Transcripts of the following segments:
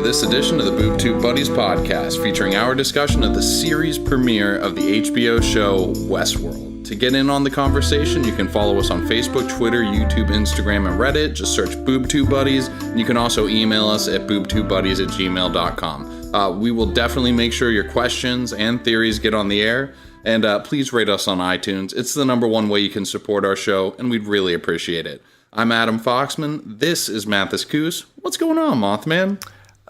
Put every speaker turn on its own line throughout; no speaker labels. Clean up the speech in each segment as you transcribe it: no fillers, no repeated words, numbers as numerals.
this edition of the Boob Tube Buddies podcast, featuring our discussion of the series premiere of the HBO show Westworld. To get in on the conversation, you can follow us on Facebook, Twitter, YouTube, Instagram, and Reddit. Just search Boob Tube Buddies, and you can also email us at boobtubebuddies@gmail.com. We will definitely make sure your questions and theories get on the air, and please rate us on iTunes. It's the number one way you can support our show, and we'd really appreciate it. I'm Adam Foxman. This is Mathis Coos. What's going on, Mothman?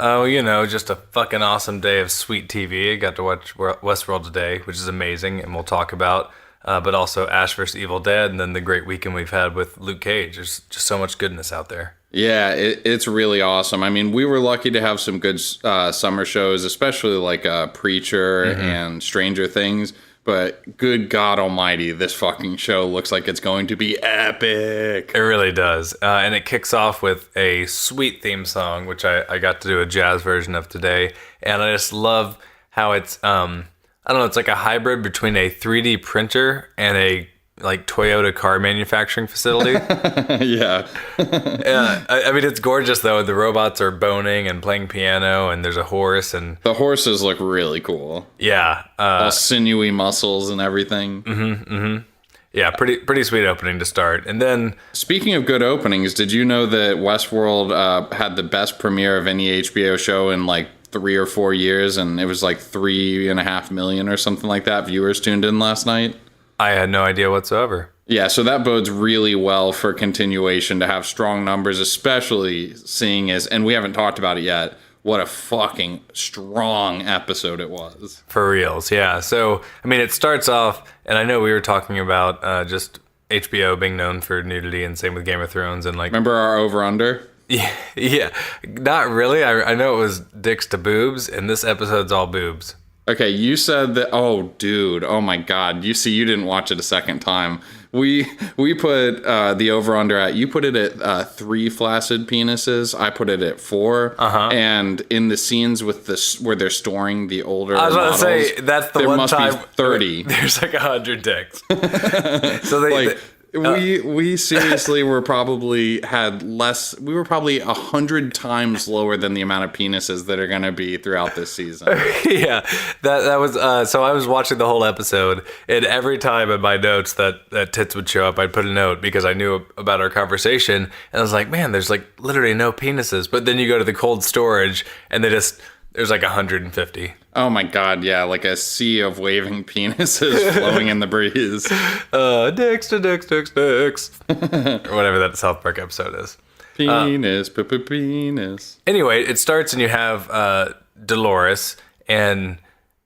Oh, just a fucking awesome day of sweet TV. I got to watch Westworld today, which is amazing, and we'll talk about. But also Ash vs. Evil Dead, and then the great weekend we've had with Luke Cage. There's just so much goodness out there.
Yeah, it's really awesome. I mean, we were lucky to have some good summer shows, especially like Preacher and Stranger Things. But good God almighty, this fucking show looks like it's going to be epic.
It really does. And it kicks off with a sweet theme song, which I got to do a jazz version of today. And I just love how it's, it's like a hybrid between a 3D printer and a Toyota car manufacturing facility.
Yeah.
I mean, it's gorgeous, though. The robots are boning and playing piano, and there's a horse. And
the horses look really cool.
Yeah.
All sinewy muscles and everything.
Yeah, pretty sweet opening to start. And then,
speaking of good openings, did you know that Westworld had the best premiere of any HBO show in 3 or 4 years, and it was 3.5 million or something like that viewers tuned in last night?
I had no idea whatsoever.
Yeah, so that bodes really well for continuation to have strong numbers, especially seeing as, and we haven't talked about it yet, what a fucking strong episode it was.
For reals, yeah. So, I mean, it starts off, and I know we were talking about just HBO being known for nudity, and same with Game of Thrones, and
Remember our over-under?
Yeah, not really. I know it was dicks to boobs, and this episode's all boobs.
Okay, you said that. Oh, dude. Oh my God. You didn't watch it a second time. We put the over under at. You put it at 3 flaccid penises. I put it at 4. And in the scenes with where they're storing the older models,
I was going to say that's the
there
one
must
time
be 30.
There's 100 dicks. So
we seriously were probably had less. We were probably 100 times lower than the amount of penises that are going to be throughout this season.
Yeah, that was. So I was watching the whole episode, and every time in my notes that tits would show up, I'd put a note because I knew about our conversation, and I was like, man, there's literally no penises. But then you go to the cold storage, and there's 150.
Oh my God, yeah, like a sea of waving penises flowing in the breeze.
Dicks to dicks, dicks, dicks. Or whatever that South Park episode is.
Penis, penis.
Anyway, it starts and you have Dolores, and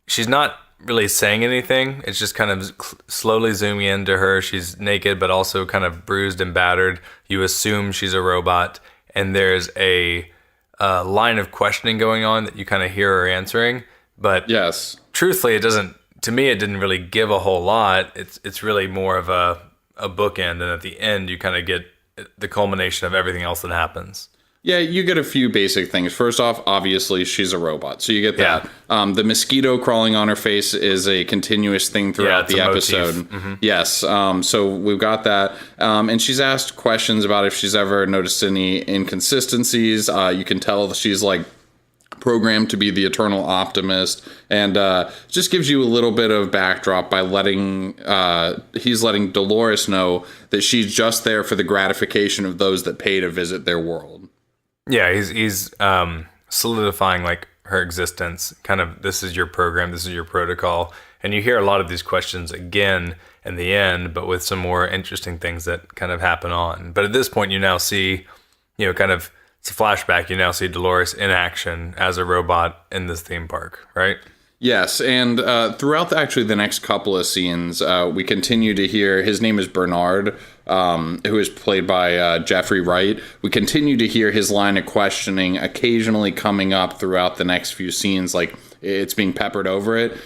she's not really saying anything. It's just kind of slowly zooming into her. She's naked, but also kind of bruised and battered. You assume she's a robot, and there's a line of questioning going on that you kind of hear her answering. But
yes,
truthfully, it didn't really give a whole lot. It's really more of a bookend, and at the end, you kind of get the culmination of everything else that happens.
Yeah, you get a few basic things. First off, obviously, she's a robot, so you get that. Yeah. The mosquito crawling on her face is a continuous thing throughout the episode. Yes, so we've got that. And she's asked questions about if she's ever noticed any inconsistencies. You can tell she's programmed to be the eternal optimist, and just gives you a little bit of backdrop by he's letting Dolores know that she's just there for the gratification of those that pay to visit their world.
Yeah, he's solidifying her existence. Kind of, this is your program, this is your protocol, and you hear a lot of these questions again in the end, but with some more interesting things that kind of happen on. But at this point, you now see, it's a flashback. You now see Dolores in action as a robot in this theme park, right?
Yes, and throughout the next couple of scenes, we continue to hear, his name is Bernard, who is played by Jeffrey Wright. We continue to hear his line of questioning occasionally coming up throughout the next few scenes, it's being peppered over it.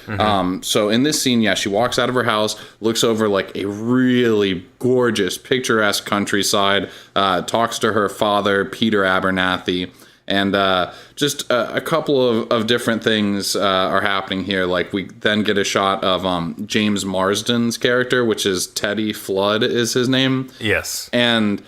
So in this scene, she walks out of her house, looks over a really gorgeous, picturesque countryside, talks to her father, Peter Abernathy, And just a couple of different things are happening here. Like we then get a shot of James Marsden's character, which is Teddy Flood is his name.
Yes.
And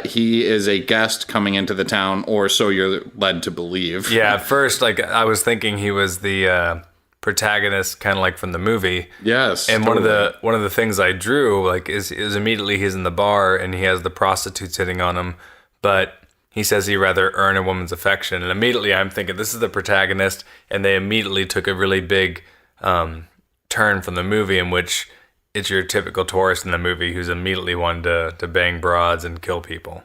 he is a guest coming into the town, or so you're led to believe.
Yeah, at first, like, I was thinking he was the protagonist, kind of like from the movie.
Yes.
And
totally.
one of the things I drew, like, is immediately he's in the bar and he has the prostitutes hitting on him, but he says he'd rather earn a woman's affection. And immediately I'm thinking, this is the protagonist, and they immediately took a really big turn from the movie in which it's your typical tourist in the movie who's immediately wanted to bang broads and kill people.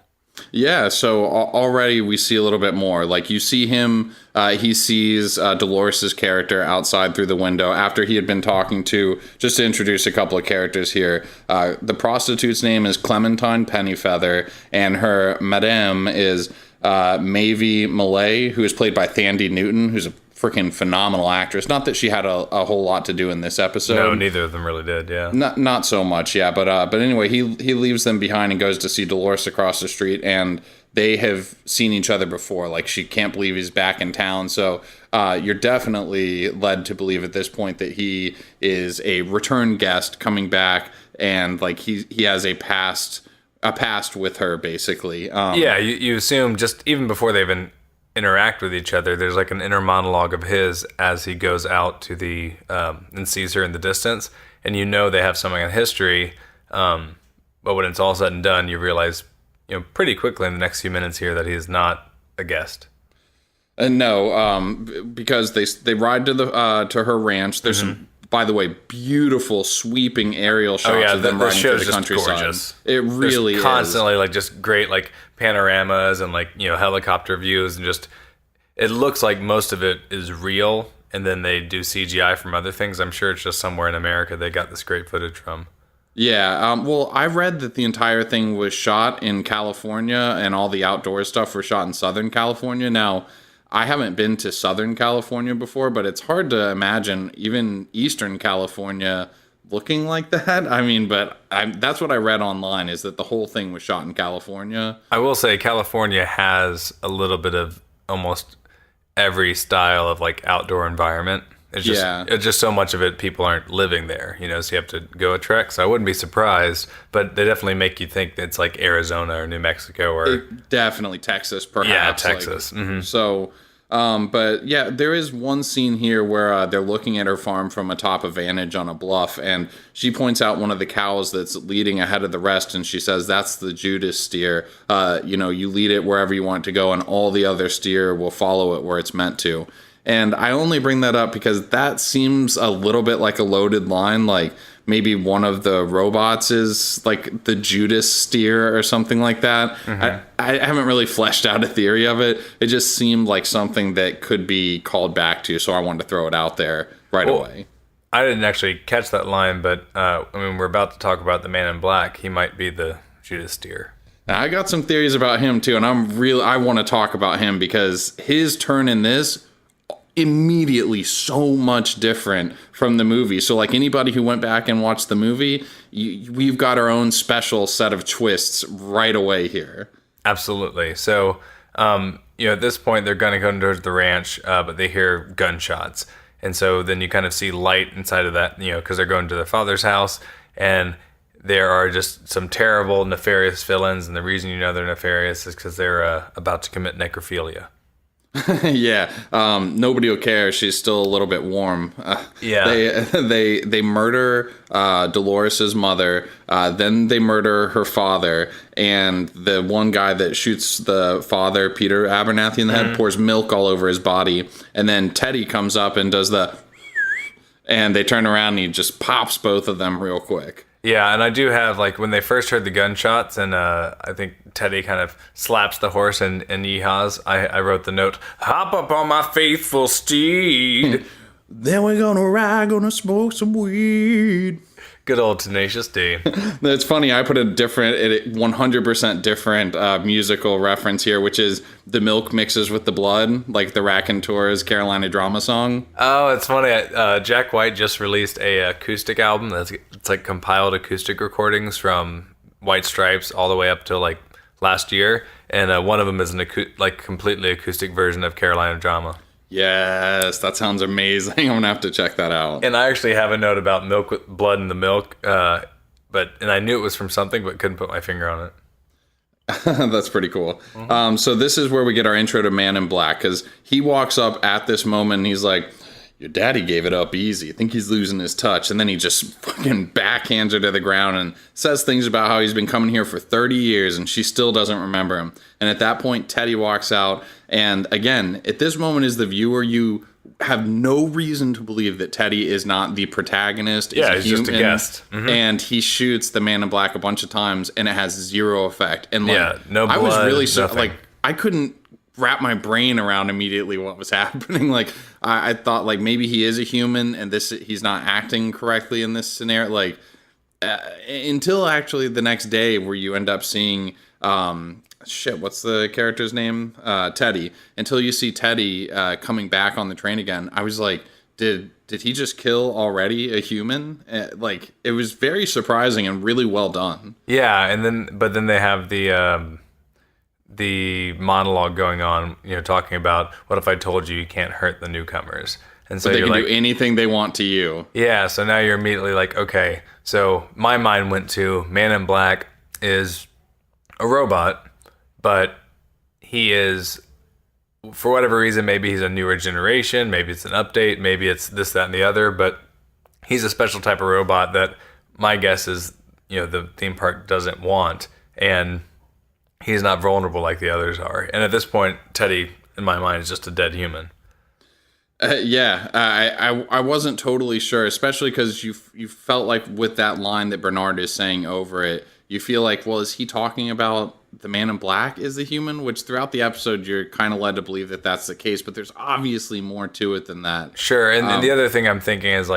Yeah, so already we see a little bit more. Like you see him, he sees Dolores's character outside through the window after he had been talking to, just to introduce a couple of characters here. The prostitute's name is Clementine Pennyfeather, and her madame is Maeve Millay, who is played by Thandie Newton, who's a freaking phenomenal actress. Not that she had a whole lot to do in this episode.
No, neither of them really did. Yeah,
not so much. Yeah, but anyway, he leaves them behind and goes to see Dolores across the street, and they have seen each other before. Like she can't believe he's back in town. So you're definitely led to believe at this point that he is a return guest coming back, and like he has a past with her basically.
Yeah, you assume just even before they even interact with each other, there's like an inner monologue of his as he goes out to the and sees her in the distance, and you know they have something in history, but when it's all said and done, you realize pretty quickly in the next few minutes here that he is not a guest.
No, because they ride to her ranch. There's some, by the way, beautiful sweeping aerial shots of them riding through the countryside. Gorgeous. It really is
constantly like just great like panoramas and like helicopter views, and just it looks like most of it is real, and then they do CGI from other things. I'm sure it's just somewhere in America they got this great footage from.
Yeah, well, I read that the entire thing was shot in California, and all the outdoor stuff were shot in Southern California. Now, I haven't been to Southern California before, but it's hard to imagine even Eastern California looking like that. I mean, but that's what I read online, is that the whole thing was shot in California.
I will say California has a little bit of almost every style of like outdoor environment. It's just so much of it, people aren't living there, so you have to go a trek. So I wouldn't be surprised, but they definitely make you think that it's like Arizona or New Mexico or
definitely Texas, perhaps.
Yeah, Texas.
Like, so, but yeah, there is one scene here where they're looking at her farm from atop a vantage on a bluff, and she points out one of the cows that's leading ahead of the rest, and she says, "That's the Judas steer. You lead it wherever you want it to go, and all the other steer will follow it where it's meant to." And I only bring that up because that seems a little bit like a loaded line, like maybe one of the robots is like the Judas steer or something like that. Mm-hmm. I haven't really fleshed out a theory of it. It just seemed like something that could be called back to, so I wanted to throw it out there right away.
I didn't actually catch that line, but we're about to talk about the Man in Black. He might be the Judas steer.
Now, I got some theories about him too, and I want to talk about him because his turn in this immediately so much different from the movie. So like anybody who went back and watched the movie, we've got our own special set of twists right away here.
Absolutely. So at this point they're going to go into the ranch, but they hear gunshots, and so then you kind of see light inside of that, because they're going to their father's house, and there are just some terrible nefarious villains, and the reason they're nefarious is because they're about to commit necrophilia.
Yeah, nobody will care. She's still a little bit warm. They murder Dolores's mother. Then they murder her father, and the one guy that shoots the father, Peter Abernathy, in the head, pours milk all over his body. And then Teddy comes up and does and they turn around and he just pops both of them real quick.
Yeah, and I do have, like, when they first heard the gunshots, and I think Teddy kind of slaps the horse and yeehaws, I wrote the note, "Hop up on my faithful steed."
Then we're gonna ride, gonna smoke some weed.
Good old Tenacious D.
It's funny, I put a 100% different musical reference here, which is the milk mixes with the blood, like the Raconteurs Carolina Drama song.
Oh, it's funny. Jack White just released a acoustic album it's like compiled acoustic recordings from White Stripes all the way up to like last year, and one of them is an completely acoustic version of Carolina Drama.
Yes, that sounds amazing. I'm gonna have to check that out.
And I actually have a note about milk with blood in the milk, and I knew it was from something, but couldn't put my finger on it.
That's pretty cool. So this is where we get our intro to Man in Black, because he walks up at this moment and he's like, your daddy gave it up easy. I think he's losing his touch. And then he just fucking backhands her to the ground and says things about how he's been coming here for 30 years and she still doesn't remember him. And at that point, Teddy walks out. And again, at this moment as the viewer, you have no reason to believe that Teddy is not the protagonist.
Yeah, he's just a guest. Mm-hmm.
And he shoots the Man in Black a bunch of times and it has zero effect. And
no blood,
I was really
nothing.
I couldn't wrap my brain around immediately what was happening. I thought maybe he is a human and he's not acting correctly in this scenario. Until actually the next day where you end up seeing what's the character's name? Teddy. Until you see Teddy coming back on the train again, I was like, did he just kill already a human? It was very surprising and really well done.
Yeah, but then they have the monologue going on, talking about what if I told you can't hurt the newcomers, and so
they can do anything they want to you.
Yeah, so now you're immediately like, okay. So my mind went to Man in Black is a robot, but he is, for whatever reason, maybe he's a newer generation, maybe it's an update, maybe it's this, that, and the other, but he's a special type of robot that my guess is, the theme park doesn't want, and he's not vulnerable like the others are. And at this point, Teddy, in my mind, is just a dead human.
I wasn't totally sure, especially because you felt like with that line that Bernard is saying over it, you feel like, well, is he talking about the Man in Black is the human? Which throughout the episode, you're kind of led to believe that that's the case, but there's obviously more to it than that.
Sure, and the other thing I'm thinking is,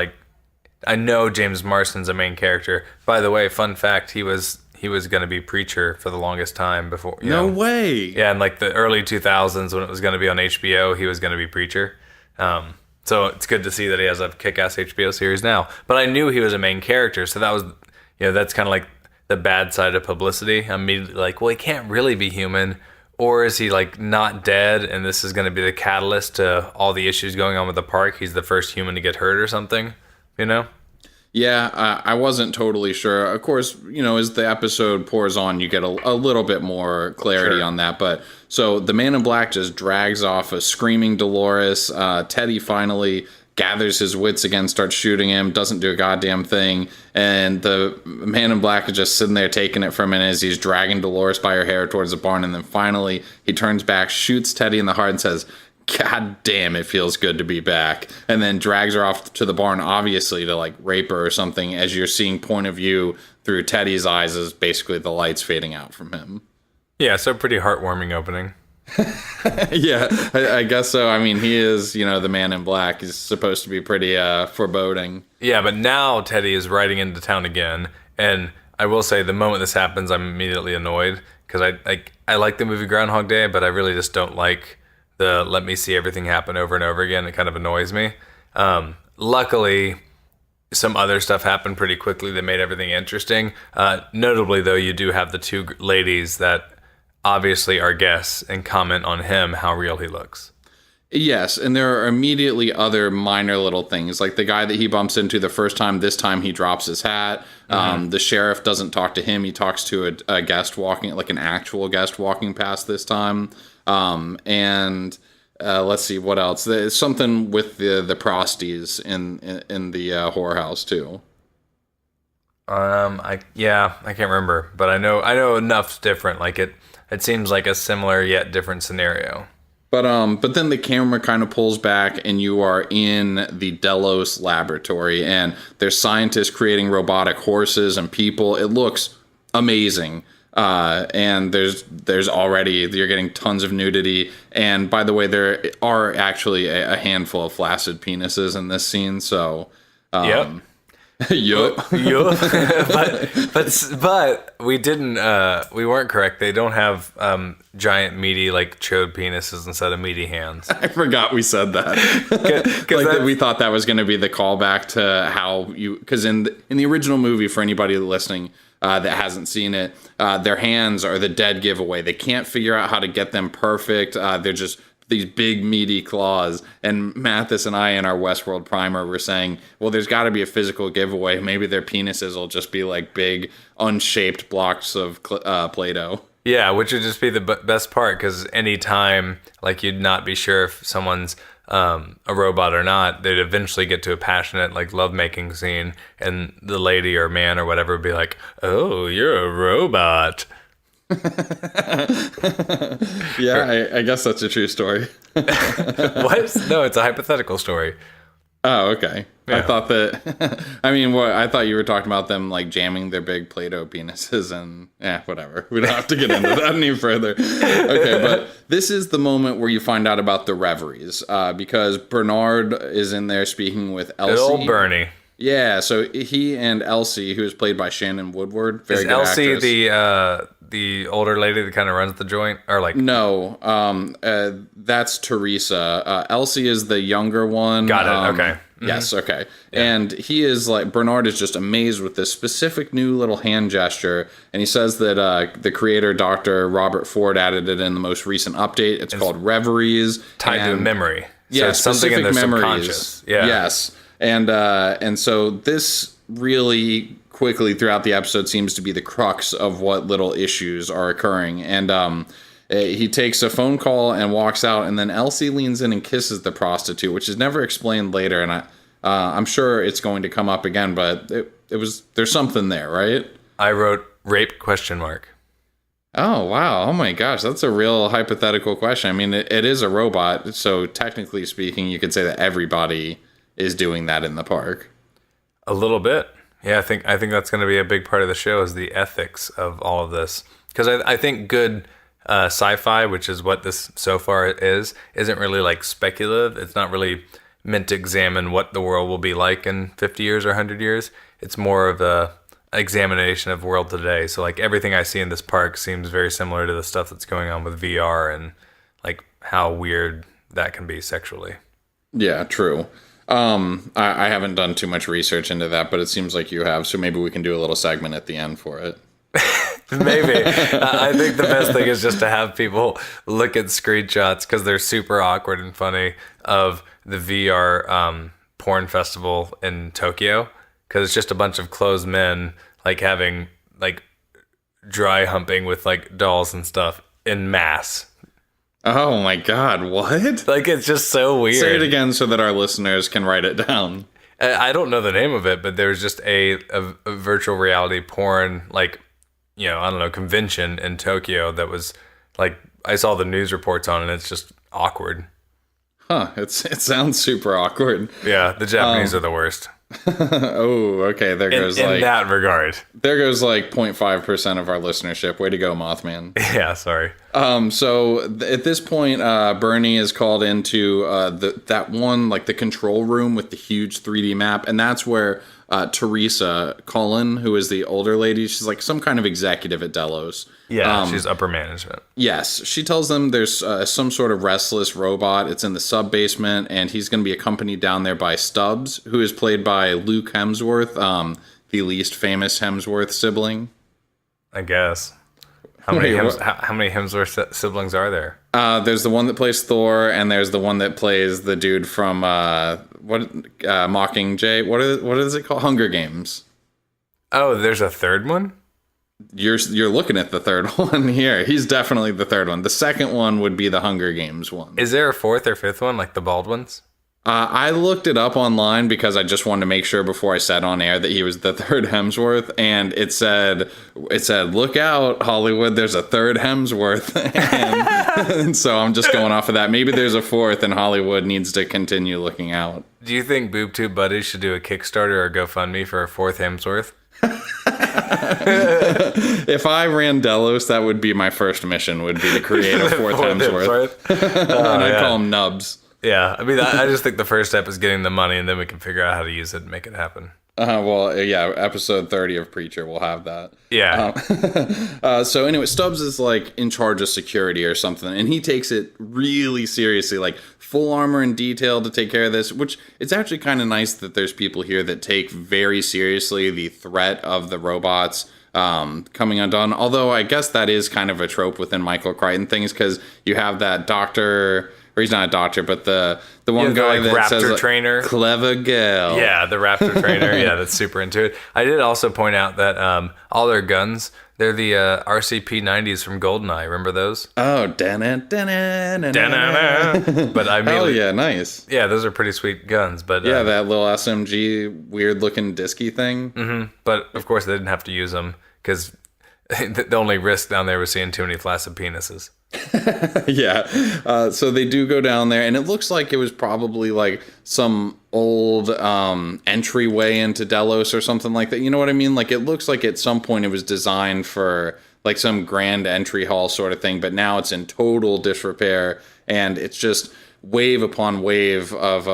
I know James Marsden's a main character. By the way, fun fact, he was going to be Preacher for the longest time before.
No way.
Yeah, in the early 2000s when it was going to be on HBO, he was going to be Preacher. So it's good to see that he has a kick-ass HBO series now. But I knew he was a main character, so that was, that's kind of like the bad side of publicity. I'm immediately like, well, he can't really be human. Or is he not dead and this is going to be the catalyst to all the issues going on with the park? He's the first human to get hurt or something,
Yeah, I wasn't totally sure. Of course, as the episode pours on, you get a little bit more clarity on that. But so the Man in Black just drags off a screaming Dolores. Teddy finally gathers his wits again, starts shooting him, doesn't do a goddamn thing. And the Man in Black is just sitting there taking it for a minute as he's dragging Dolores by her hair towards the barn. And then finally he turns back, shoots Teddy in the heart and says, God damn, it feels good to be back. And then drags her off to the barn, obviously to rape her or something, as you're seeing point of view through Teddy's eyes as basically the lights fading out from him.
Yeah, so pretty heartwarming opening.
Yeah, I guess so. I mean, he is, the Man in Black. He's supposed to be pretty foreboding.
Yeah, but now Teddy is riding into town again. And I will say, the moment this happens, I'm immediately annoyed. Because I like the movie Groundhog Day, but I really just don't like the let me see everything happen over and over again. It kind of annoys me. Luckily, some other stuff happened pretty quickly that made everything interesting. Notably, though, you do have the two ladies that obviously are guests and comment on him, how real he looks.
Yes, and there are immediately other minor little things, like the guy that he bumps into the first time. This time he drops his hat. The sheriff doesn't talk to him. He talks to a guest walking, an actual guest walking past this time. And let's see what else. There's something with the prosties in the whorehouse too.
I can't remember, but I know enough's different. It seems like a similar yet different scenario.
But then the camera kind of pulls back and you are in the Delos laboratory and there's scientists creating robotic horses and people. It looks amazing. And there's already, you're getting tons of nudity. And by the way, there are actually a handful of flaccid penises in this scene. So,
yep.
Yup.
but we didn't. We weren't correct. They don't have giant meaty like chode penises instead of meaty hands.
I forgot we said that. Like we thought that was going to be the callback to how you, because in the original movie, for anybody listening that hasn't seen it, their hands are the dead giveaway. They can't figure out how to get them perfect. They're just these big meaty claws, and Mathis and I in our Westworld primer were saying, well, there's got to be a physical giveaway. Maybe their penises will just be like big unshaped blocks of Play-Doh.
Yeah, which would just be the best part, because anytime like you'd not be sure if someone's a robot or not, they'd eventually get to a passionate like lovemaking scene, and the lady or man or whatever would be like, "Oh, you're a robot."
Yeah, I guess that's a true story.
What? No, it's a hypothetical story.
Oh, okay.
Yeah.
I thought that. I mean, I thought you were talking about them like jamming their big Play-Doh penises, and whatever. We don't have to get into that any further. Okay, but this is the moment where you find out about the reveries, because Bernard is in there speaking with Elsie.
Good old Bernie.
Yeah, so he and Elsie, who is played by Shannon Woodward, very good
Elsie
actress.
The older lady that kind of runs the joint, or like
no, that's Teresa. Elsie is the younger one.
Got it. Okay. Mm-hmm.
Yes. Okay. Yeah. And he is like, Bernard is just amazed with this specific new little hand gesture, and he says that the creator, Dr. Robert Ford, added it in the most recent update. It's called Reveries,
tied to memory.
Yeah,
so something in the subconscious. Yeah.
Yes. And so this really quickly throughout the episode seems to be the crux of what little issues are occurring. And he takes a phone call and walks out, and then Elsie leans in and kisses the prostitute, which is never explained later. And I'm sure it's going to come up again, but there's something there, right?
I wrote rape ?
Oh, wow. Oh my gosh. That's a real hypothetical question. I mean, it is a robot. So technically speaking, you could say that everybody is doing that in the park.
A little bit. Yeah, I think that's going to be a big part of the show, is the ethics of all of this. Because I think good sci-fi, which is what this so far isn't really like speculative. It's not really meant to examine what the world will be like in 50 years or 100 years. It's more of a examination of the world today. So like everything I see in this park seems very similar to the stuff that's going on with VR and like how weird that can be sexually.
Yeah, true. I haven't done too much research into that, but it seems like you have, so maybe we can do a little segment at the end for it.
Maybe. I think the best thing is just to have people look at screenshots, because they're super awkward and funny, of the VR porn festival in Tokyo, because it's just a bunch of closed men like having like dry humping with like dolls and stuff in mass.
Oh my God, what?
Like, it's just so weird.
Say it again so that our listeners can write it down.
I don't know the name of it, but there's just a virtual reality porn, like, I don't know, convention in Tokyo that was like, I saw the news reports on it, and it's just awkward.
Huh, it sounds super awkward.
Yeah, the Japanese are the worst.
Oh, okay. There goes
in that regard.
There goes like 0.5% of our listenership. Way to go, Mothman.
Yeah, sorry.
So at this point, Bernie is called into that one, like the control room with the huge 3D map, and that's where Teresa Cullen, who is the older lady, she's like some kind of executive at Delos.
Yeah, she's upper management.
Yes, she tells them there's some sort of restless robot. It's in the sub-basement, and he's going to be accompanied down there by Stubbs, who is played by Luke Hemsworth, the least famous Hemsworth sibling.
I guess. How many Hemsworth siblings are there?
There's the one that plays Thor, and there's the one that plays the dude from Mockingjay. What is it called? Hunger Games.
Oh, there's a third one?
You're looking at the third one here. He's definitely the third one. The second one would be the Hunger Games one.
Is there a fourth or fifth one, like the bald ones?
I looked it up online because I just wanted to make sure before I said on air that he was the third Hemsworth, and it said, "Look out, Hollywood! There's a third Hemsworth," and so I'm just going off of that. Maybe there's a fourth, and Hollywood needs to continue looking out.
Do you think Boob Tube Buddies should do a Kickstarter or GoFundMe for a fourth Hemsworth?
If I ran Delos, that would be my first mission. Would be to create a fourth Hemsworth, and I'd call him Nubs.
Yeah, I mean, I just think the first step is getting the money, and then we can figure out how to use it and make it happen.
Well, yeah, episode 30 of Preacher will have that.
Yeah.
So anyway, Stubbs is like in charge of security or something, and he takes it really seriously, like full armor and detail to take care of this, which it's actually kind of nice that there's people here that take very seriously the threat of the robots coming undone. Although I guess that is kind of a trope within Michael Crichton things, because you have that doctor... Or he's not a doctor, but the one guy
like,
that
raptor
says,
trainer,
clever girl.
Yeah, the raptor trainer. Yeah, that's super into it. I did also point out that all their guns, they're the RCP 90s from GoldenEye. Remember those?
Oh,
But I mean,
oh yeah, nice.
Yeah, those are pretty sweet guns. But
yeah, that little SMG weird looking disky thing.
Mm-hmm. But of course, they didn't have to use them because the only risk down there was seeing too many flaccid penises.
Yeah. So they do go down there, and it looks like it was probably like some old entryway into Delos or something like that. You know what I mean? Like, it looks like at some point it was designed for like some grand entry hall sort of thing, but now it's in total disrepair, and it's just wave upon wave of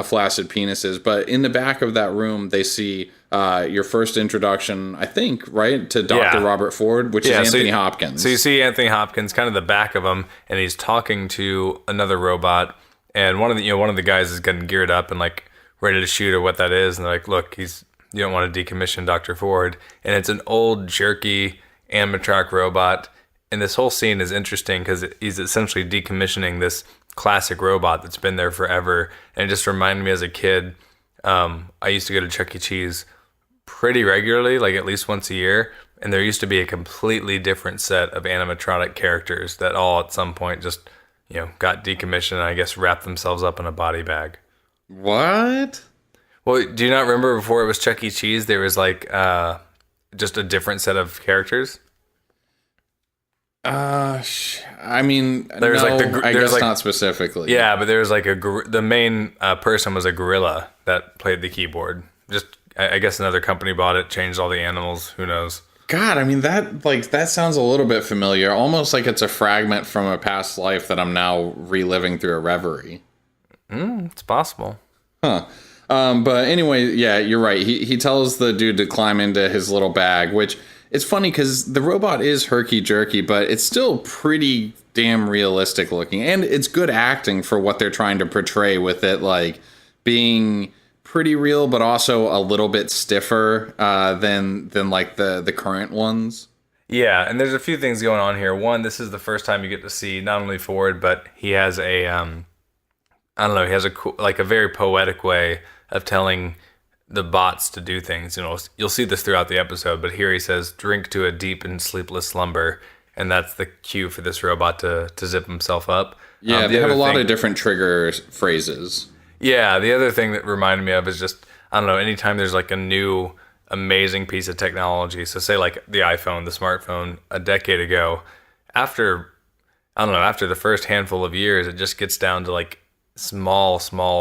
flaccid penises. But in the back of that room, they see your first introduction, I think, right, to Dr. Robert Ford, which is Anthony Hopkins.
So you see Anthony Hopkins, kind of the back of him, and he's talking to another robot, and one of the guys is getting geared up and like ready to shoot or what that is, and they're like, look, you don't want to decommission Dr. Ford, and it's an old jerky animatronic robot, and this whole scene is interesting because he's essentially decommissioning this classic robot that's been there forever, and it just reminded me as a kid. I used to go to Chuck E. Cheese pretty regularly, like at least once a year, and there used to be a completely different set of animatronic characters that all at some point just, got decommissioned and I guess wrapped themselves up in a body bag.
What?
Well, do you not remember before it was Chuck E. Cheese, there was like just a different set of characters?
I mean,
there's
no,
like
I guess
like,
not specifically.
Yeah, but there was like the main person was a gorilla that played the keyboard. Just, I guess another company bought it, changed all the animals. Who knows?
God, I mean, that sounds a little bit familiar. Almost like it's a fragment from a past life that I'm now reliving through a reverie.
It's possible.
Huh. But anyway, yeah, you're right. He tells the dude to climb into his little bag, which it's funny because the robot is herky-jerky, but it's still pretty damn realistic looking. And it's good acting for what they're trying to portray with it, like being pretty real, but also a little bit stiffer than like the current ones.
Yeah, and there's a few things going on here. One, this is the first time you get to see not only Ford, but he has a, I don't know, he has a very poetic way of telling the bots to do things. You'll see this throughout the episode, but here he says, drink to a deep and sleepless slumber, and that's the cue for this robot to zip himself up.
Yeah, they have a lot of different trigger phrases.
Yeah, the other thing that reminded me of is just, I don't know, anytime there's like a new amazing piece of technology, so say like the iPhone, the smartphone, a decade ago, after the first handful of years, it just gets down to like small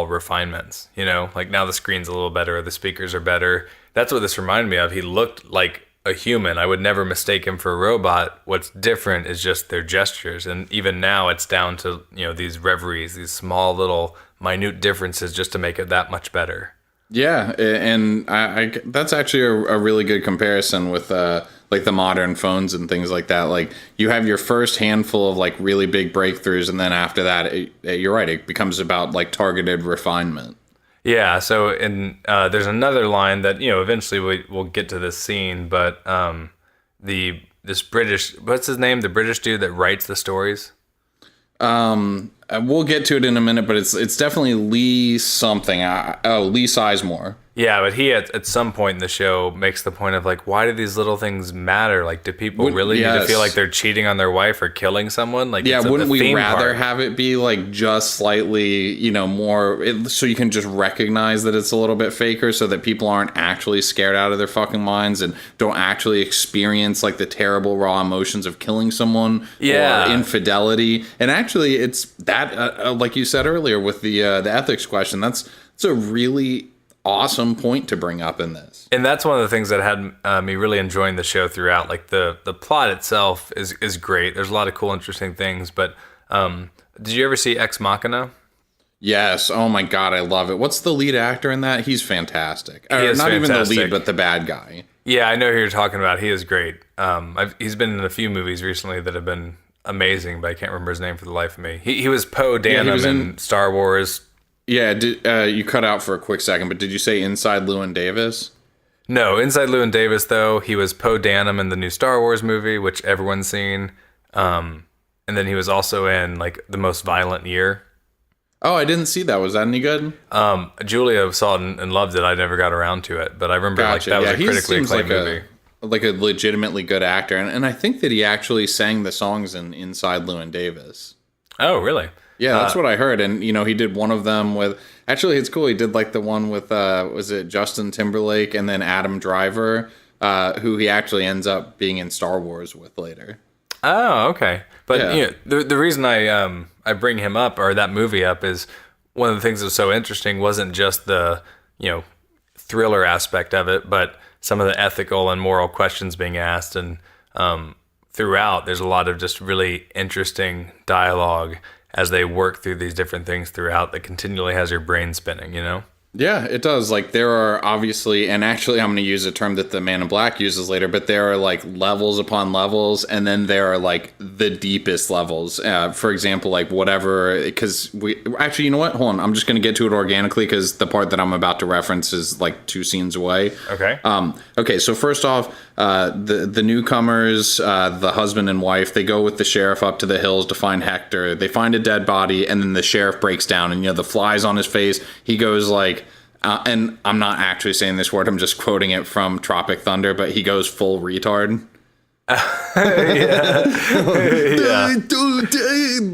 refinements, like now the screen's a little better, the speakers are better. That's what this reminded me of. He looked like a human. I would never mistake him for a robot. What's different is just their gestures, and even now it's down to these reveries, these small little minute differences just to make it that much better. Yeah,
and I that's actually a really good comparison with like the modern phones and things like that. Like, you have your first handful of like really big breakthroughs, and then after that, you're right, it becomes about like targeted refinement.
Yeah. So, and there's another line that eventually we'll get to this scene, but this British, what's his name? The British dude that writes the stories.
We'll get to it in a minute, but it's definitely Lee something. Lee Sizemore.
Yeah, but he at some point in the show makes the point of like, why do these little things matter? Like, do people really need to feel like they're cheating on their wife or killing someone? Like,
yeah, wouldn't we rather have it be like just slightly, more, so you can just recognize that it's a little bit faker, so that people aren't actually scared out of their fucking minds and don't actually experience like the terrible raw emotions of killing someone or infidelity. And actually, it's that, like you said earlier with the ethics question, that's a really awesome point to bring up in this.
And that's one of the things that had me really enjoying the show throughout. Like, the plot itself is great. There's a lot of cool, interesting things. But did you ever see Ex Machina?
Yes. Oh my God, I love it. What's the lead actor in that? He's fantastic.
He is
not
fantastic.
even the lead, but the bad guy.
Yeah, I know who you're talking about. He is great. He's been in a few movies recently that have been amazing, but I can't remember his name for the life of me. He was Poe Dameron in Star Wars.
Yeah, you cut out for a quick second, but did you say Inside Llewyn Davis?
No, Inside Llewyn Davis, though. He was Poe Dameron in the new Star Wars movie, which everyone's seen. And then he was also in, like, The Most Violent Year.
Oh, I didn't see that. Was that any good?
Julia saw it and loved it. I never got around to it, but I remember like that was a critically acclaimed movie.
Like a legitimately good actor, and I think that he actually sang the songs in Inside Llewyn Davis.
Oh, really?
Yeah, that's what I heard. And he did one of them with. Actually, it's cool. He did like the one with was it Justin Timberlake and then Adam Driver, who he actually ends up being in Star Wars with later.
Oh, okay. But the reason I bring him up or that movie up is one of the things that was so interesting wasn't just the thriller aspect of it, but some of the ethical and moral questions being asked, and throughout there's a lot of just really interesting dialogue as they work through these different things throughout that continually has your brain spinning,
Yeah, it does. Like, there are obviously, and actually I'm going to use a term that the Man in Black uses later, but there are like levels upon levels, and then there are like the deepest levels. For example, like whatever, because actually, you know what? Hold on. I'm just going to get to it organically because the part that I'm about to reference is like 2 scenes away.
Okay.
Okay, so first off, the newcomers, the husband and wife, they go with the sheriff up to the hills to find Hector. They find a dead body, and then the sheriff breaks down, and the flies on his face. He goes like, and I'm not actually saying this word, I'm just quoting it from Tropic Thunder, but he goes full retard. Yeah.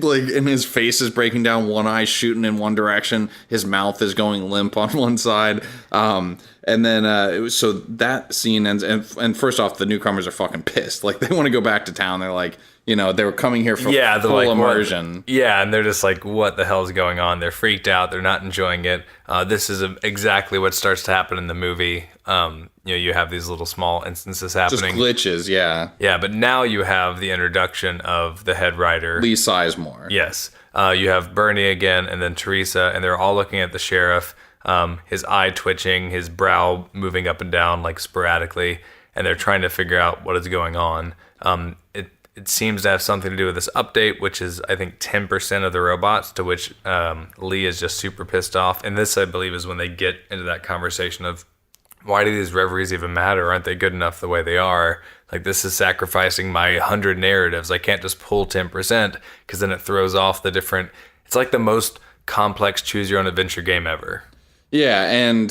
Like, and his face is breaking down, one eye shooting in one direction, his mouth is going limp on one side. And then so that scene ends, and first off, the newcomers are fucking pissed. Like, they want to go back to town. They're like, they were coming here for full like, immersion.
And they're just like, what the hell is going on? They're freaked out. They're not enjoying it. This is exactly what starts to happen in the movie. You have these little small instances happening.
Just glitches, yeah.
Yeah, but now you have the introduction of the head writer.
Lee Sizemore.
Yes. You have Bernie again, and then Teresa, and they're all looking at the sheriff. His eye twitching, his brow moving up and down like sporadically, and they're trying to figure out what is going on. It seems to have something to do with this update, which is, I think, 10% of the robots, to which Lee is just super pissed off. And this, I believe, is when they get into that conversation of, why do these reveries even matter? Aren't they good enough the way they are? Like, this is sacrificing my 100 narratives. I can't just pull 10% because then it throws off the different... It's like the most complex choose-your-own-adventure game ever.
Yeah, and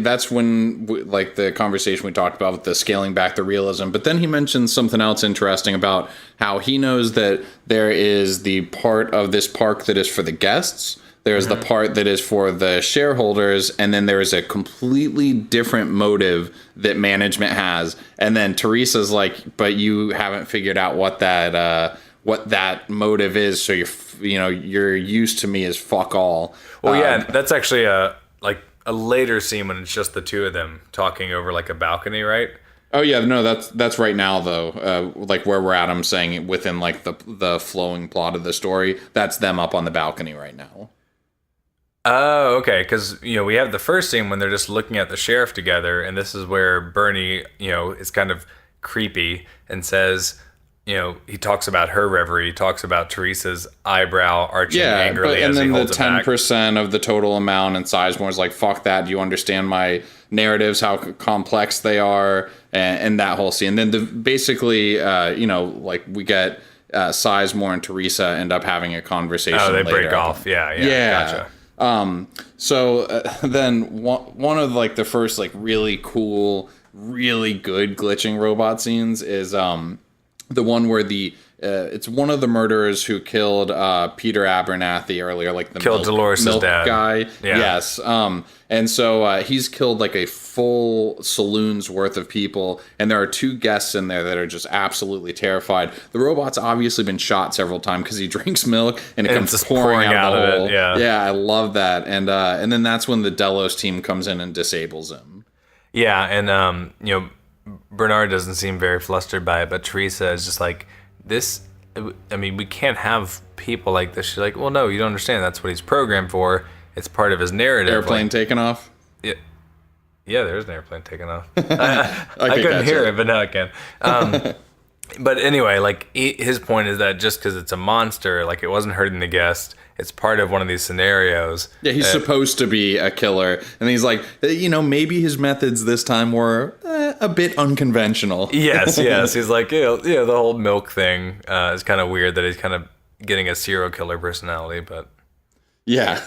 that's when like the conversation we talked about with the scaling back the realism. But then he mentioned something else interesting about how he knows that there is the part of this park that is for the guests. There's the part that is for the shareholders, and then there is a completely different motive that management has. And then Teresa's like, but you haven't figured out what that motive is. So your use to me is fuck all.
Well, yeah, that's actually a later scene when it's just the two of them talking over like a balcony, right?
Oh yeah, no, that's right now though. Like where we're at, I'm saying within like the flowing plot of the story, that's them up on the balcony right now.
Oh, okay, because we have the first scene when they're just looking at the sheriff together, and this is where Bernie, is kind of creepy and says, he talks about her reverie, he talks about Teresa's eyebrow arching angrily as he holds it back. And then the 10% of the total amount, and Sizemore's like, fuck that, do you understand my narratives, how complex they are, and that whole scene. And then basically, like we get Sizemore and Teresa end up having a conversation. Oh, they
later.
break off, yeah, gotcha.
So then one of like the first like really cool, really good glitching robot scenes is the one where it's one of the murderers who killed Peter Abernathy earlier, like the
killed Dolores'
milk
dad
guy.
Yeah.
Yes. And so he's killed like a full saloon's worth of people, and there are 2 guests in there that are just absolutely terrified. The robot's obviously been shot several times because he drinks milk and it comes pouring out of the hole. Yeah, I love that. And then that's when the Delos team comes in and disables him.
Yeah, and Bernard doesn't seem very flustered by it, but Teresa is just like, this I mean, we can't have people like this. She's like, well, no, you don't understand. That's what he's programmed for. It's part of his narrative.
Airplane taking off?
Yeah, there's an airplane taking off. I couldn't hear it, but now I can. But anyway, like, his point is that just because it's a monster, like, it wasn't hurting the guest. It's part of one of these scenarios.
Yeah, he's supposed to be a killer. And he's like, maybe his methods this time were a bit unconventional.
Yes. He's like, the whole milk thing is kind of weird that he's kind of getting a serial killer personality, but...
Yeah.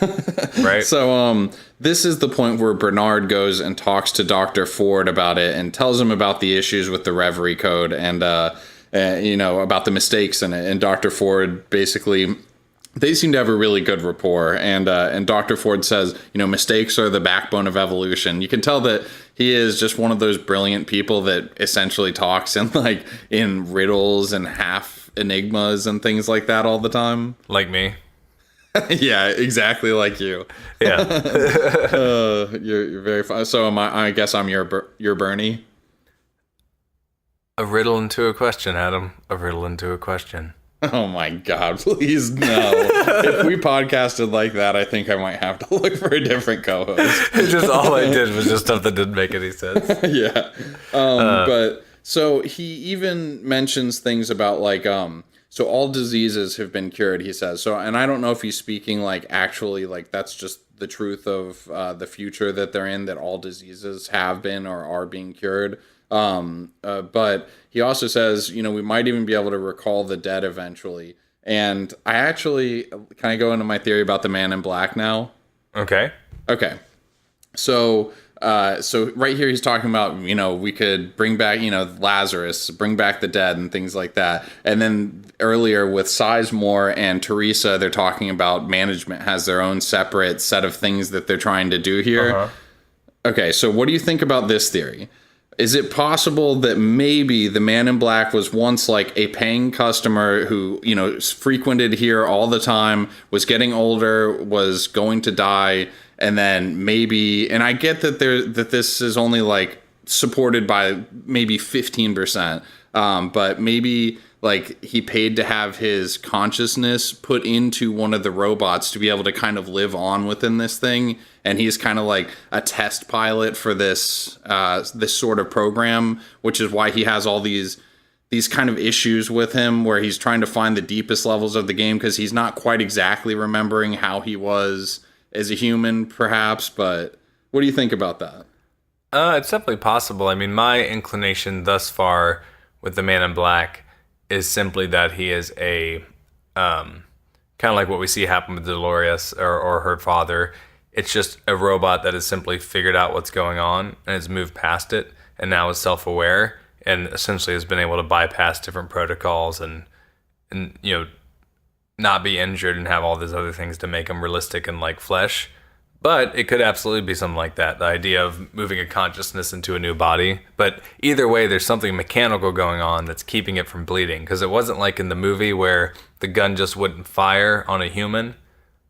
Right.
So this is the point where Bernard goes and talks to Dr. Ford about it and tells him about the issues with the Reverie Code and, about the mistakes in it. And Dr. Ford basically... They seem to have a really good rapport, and Dr. Ford says, mistakes are the backbone of evolution. You can tell that he is just one of those brilliant people that essentially talks in riddles and half enigmas and things like that all the time.
Like me.
Yeah, exactly like you.
Yeah.
You're very fun. So I guess I'm your Bernie.
A riddle into a question, Adam. A riddle into a question.
Oh my God, please no. If we podcasted like that, I think I might have to look for a different co-host.
Just all I did was just stuff that didn't make any sense.
Yeah. But so he even mentions things about so all diseases have been cured, he says. So, and I don't know if he's speaking actually that's just the truth of the future that they're in, that all diseases have been or are being cured. But he also says, we might even be able to recall the dead eventually. And I actually, can I go into my theory about the Man in Black now?
Okay.
So right here he's talking about, we could bring back, Lazarus, bring back the dead and things like that. And then earlier with Sizemore and Teresa, they're talking about management has their own separate set of things that they're trying to do here. Uh-huh. Okay, so what do you think about this theory? Is it possible that maybe the Man in Black was once a paying customer who, frequented here all the time, was getting older, was going to die, and then maybe, and I get that this is only supported by maybe 15%, but maybe he paid to have his consciousness put into one of the robots to be able to kind of live on within this thing. And he's kind of like a test pilot for this sort of program, which is why he has all these kind of issues with him where he's trying to find the deepest levels of the game because he's not quite exactly remembering how he was as a human, perhaps. But what do you think about that?
It's definitely possible. I mean, my inclination thus far with the Man in Black is simply that he is a kind of like what we see happen with Dolores or her father. It's just a robot that has simply figured out what's going on and has moved past it and now is self-aware and essentially has been able to bypass different protocols and not be injured and have all these other things to make him realistic and like flesh. But it could absolutely be something like that, the idea of moving a consciousness into a new body. But either way, there's something mechanical going on that's keeping it from bleeding. Because it wasn't like in the movie where the gun just wouldn't fire on a human.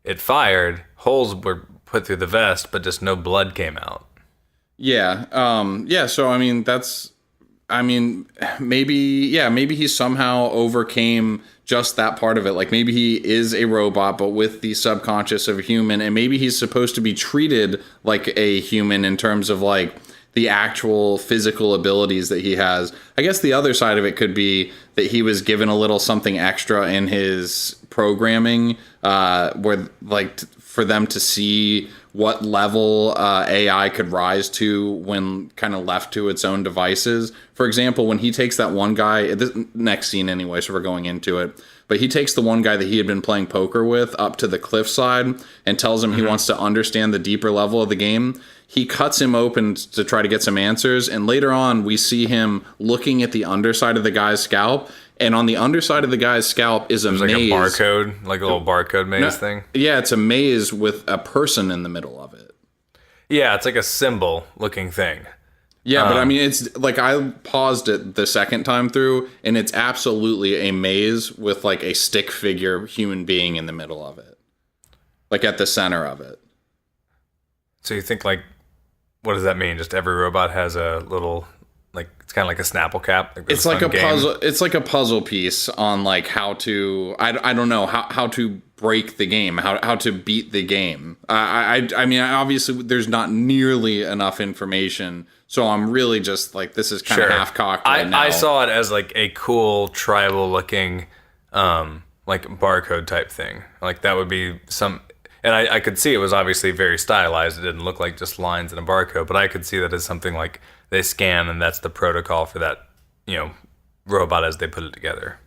It fired, holes were put through the vest, but just no blood came out.
Yeah. Maybe he somehow overcame just that part of it. Like maybe he is a robot, but with the subconscious of a human, and maybe he's supposed to be treated like a human in terms of like the actual physical abilities that he has. I guess the other side of it could be that he was given a little something extra in his programming, where for them to see what level AI could rise to when kind of left to its own devices. For example, when he takes that one guy, this next scene anyway, so we're going into it, but he takes the one guy that he had been playing poker with up to the cliffside and tells him he wants to understand the deeper level of the game. He cuts him open to try to get some answers, and later on we see him looking at the underside of the guy's scalp, and on the underside of the guy's scalp is a maze.
Like a barcode, like a little barcode maze thing?
Yeah, it's a maze with a person in the middle of it.
Yeah, it's like a symbol looking thing.
Yeah, but I mean, it's like I paused it the second time through, and it's absolutely a maze with like a stick figure human being in the middle of it. Like at the center of it.
So you think like, what does that mean? Just every robot has a little like it's kind of like a Snapple cap. Like
it's like a puzzle. It's like a puzzle piece on like how to. I don't know how to break the game, how to beat the game. I mean, obviously there's not nearly enough information, so I'm really just like, this is kind of half cocked right now.
I saw it as like a cool tribal looking, like barcode type thing. Like that would be some. And I could see it was obviously very stylized. It didn't look like just lines and a barcode, but I could see that as something like they scan and that's the protocol for that, robot as they put it together.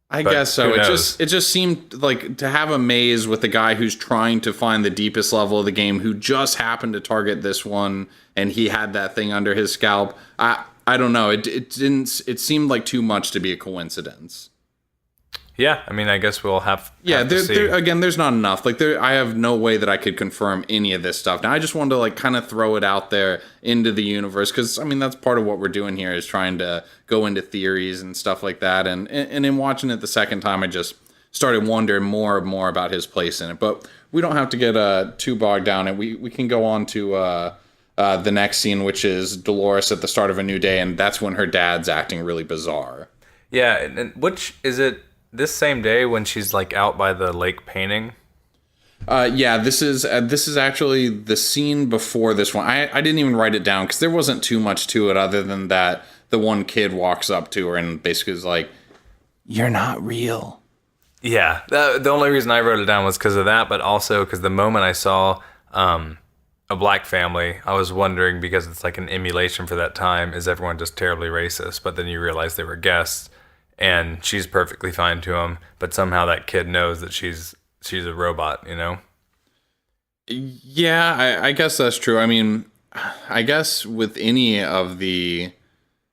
I guess so. It just seemed like to have a maze with a guy who's trying to find the deepest level of the game, who just happened to target this one, and he had that thing under his scalp. I don't know. It seemed like too much to be a coincidence.
Yeah, I mean, I guess we'll have
to see. Again, there's not enough. Like, I have no way that I could confirm any of this stuff. Now, I just wanted to, like, kind of throw it out there into the universe, because, I mean, that's part of what we're doing here, is trying to go into theories and stuff like that. And in watching it the second time, I just started wondering more and more about his place in it. But we don't have to get too bogged down, and we can go on to the next scene, which is Dolores at the start of a new day, and that's when her dad's acting really bizarre.
Yeah, and which is it? This same day when she's like out by the lake painting?
Yeah, this is actually the scene before this one. I didn't even write it down because there wasn't too much to it other than that the one kid walks up to her and basically is like, "You're not real."
Yeah, the only reason I wrote it down was because of that, but also because the moment I saw a black family, I was wondering, because it's like an emulation for that time, is everyone just terribly racist? But then you realize they were guests. And she's perfectly fine to him, but somehow that kid knows that she's a robot,
Yeah, I guess that's true. I mean, I guess with any of the,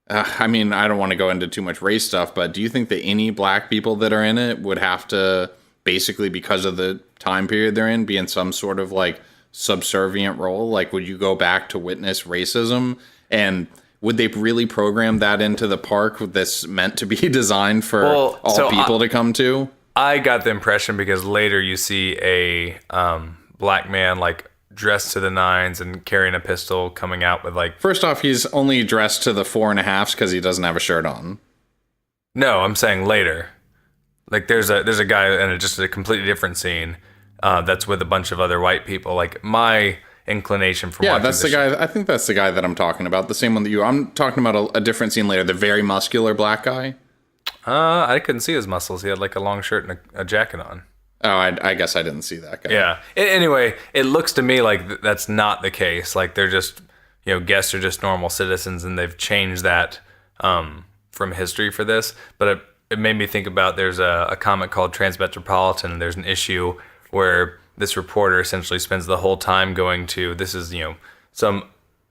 I mean, I don't want to go into too much race stuff, but do you think that any black people that are in it would have to, basically because of the time period they're in, be in some sort of like subservient role? Like, would you go back to witness racism? And would they really program that into the park that's meant to be designed for all people to come to?
I got the impression, because later you see a black man like dressed to the nines and carrying a pistol coming out with like...
First off, he's only dressed to the 4.5s because he doesn't have a shirt on.
No, I'm saying later. Like there's a guy in just a completely different scene that's with a bunch of other white people. Like my inclination from watching
that's the guy. I think that's the guy that I'm talking about. The same one that I'm talking about a different scene later. The very muscular black guy.
I couldn't see his muscles. He had like a long shirt and a jacket on.
Oh, I guess I didn't see that guy.
Yeah. Anyway, it looks to me like that's not the case. Like they're just, guests are just normal citizens, and they've changed that from history for this. But it made me think about, there's a comic called Transmetropolitan, and there's an issue where this reporter essentially spends the whole time going to, this is, some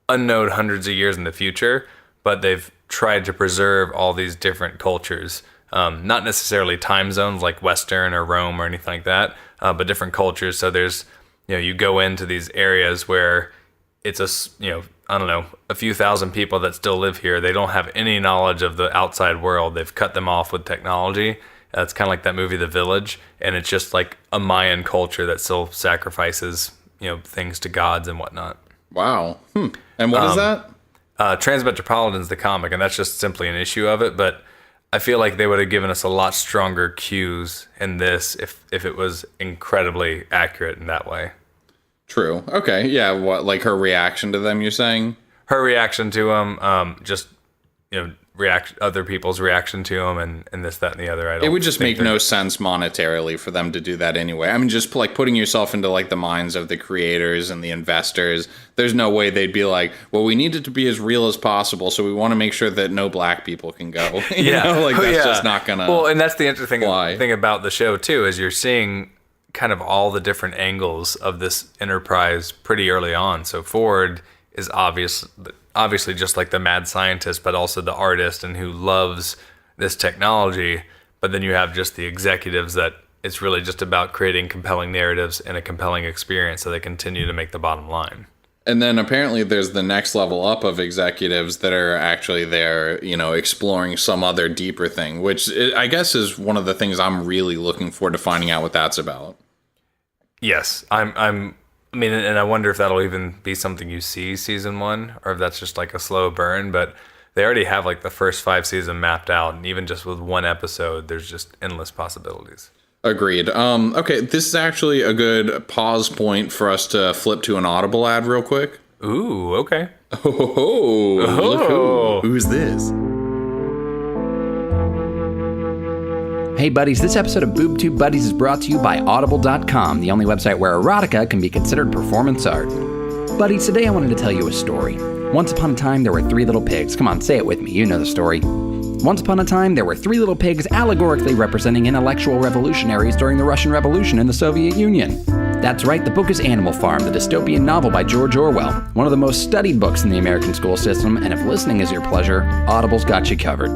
unknown hundreds of years in the future, but they've tried to preserve all these different cultures. Not necessarily time zones like Western or Rome or anything like that, but different cultures. So there's, you go into these areas where it's a few thousand people that still live here. They don't have any knowledge of the outside world. They've cut them off with technology. It's kind of like that movie, The Village, and it's just like a Mayan culture that still sacrifices, things to gods and whatnot.
Wow. And what is that?
Transmetropolitan's the comic, and that's just simply an issue of it. But I feel like they would have given us a lot stronger cues in this if it was incredibly accurate in that way. True.
Okay. Yeah. What, like her reaction to them? You're saying
her reaction to them, just other people's reaction to them, and this, that, and the other.
It would just make no sense monetarily for them to do that anyway. I mean, just like putting yourself into like the minds of the creators and the investors. There's no way they'd be like, well, we need it to be as real as possible, so we want to make sure that no black people can go. That's just not gonna.
Well, and that's the interesting thing about the show too, is you're seeing kind of all the different angles of this enterprise pretty early on. So Ford is obviously just like the mad scientist, but also the artist and who loves this technology. But then you have just the executives that it's really just about creating compelling narratives and a compelling experience, so they continue to make the bottom line.
And then apparently there's the next level up of executives that are actually there, exploring some other deeper thing, which I guess is one of the things I'm really looking forward to finding out what that's about.
Yes, I mean, and I wonder if that'll even be something you see season 1, or if that's just like a slow burn. But they already have like the first 5 seasons mapped out, and even just with one episode, there's just endless possibilities.
Agreed. Okay, this is actually a good pause point for us to flip to an Audible ad real quick.
Ooh, okay.
Who's this?
Hey buddies, this episode of Boob Tube Buddies is brought to you by Audible.com, the only website where erotica can be considered performance art. Buddies, today I wanted to tell you a story. Once upon a time, there were 3 little pigs. Come on, say it with me, you know the story. Once upon a time, there were 3 little pigs allegorically representing intellectual revolutionaries during the Russian Revolution in the Soviet Union. That's right, the book is Animal Farm, the dystopian novel by George Orwell, one of the most studied books in the American school system, and if listening is your pleasure, Audible's got you covered.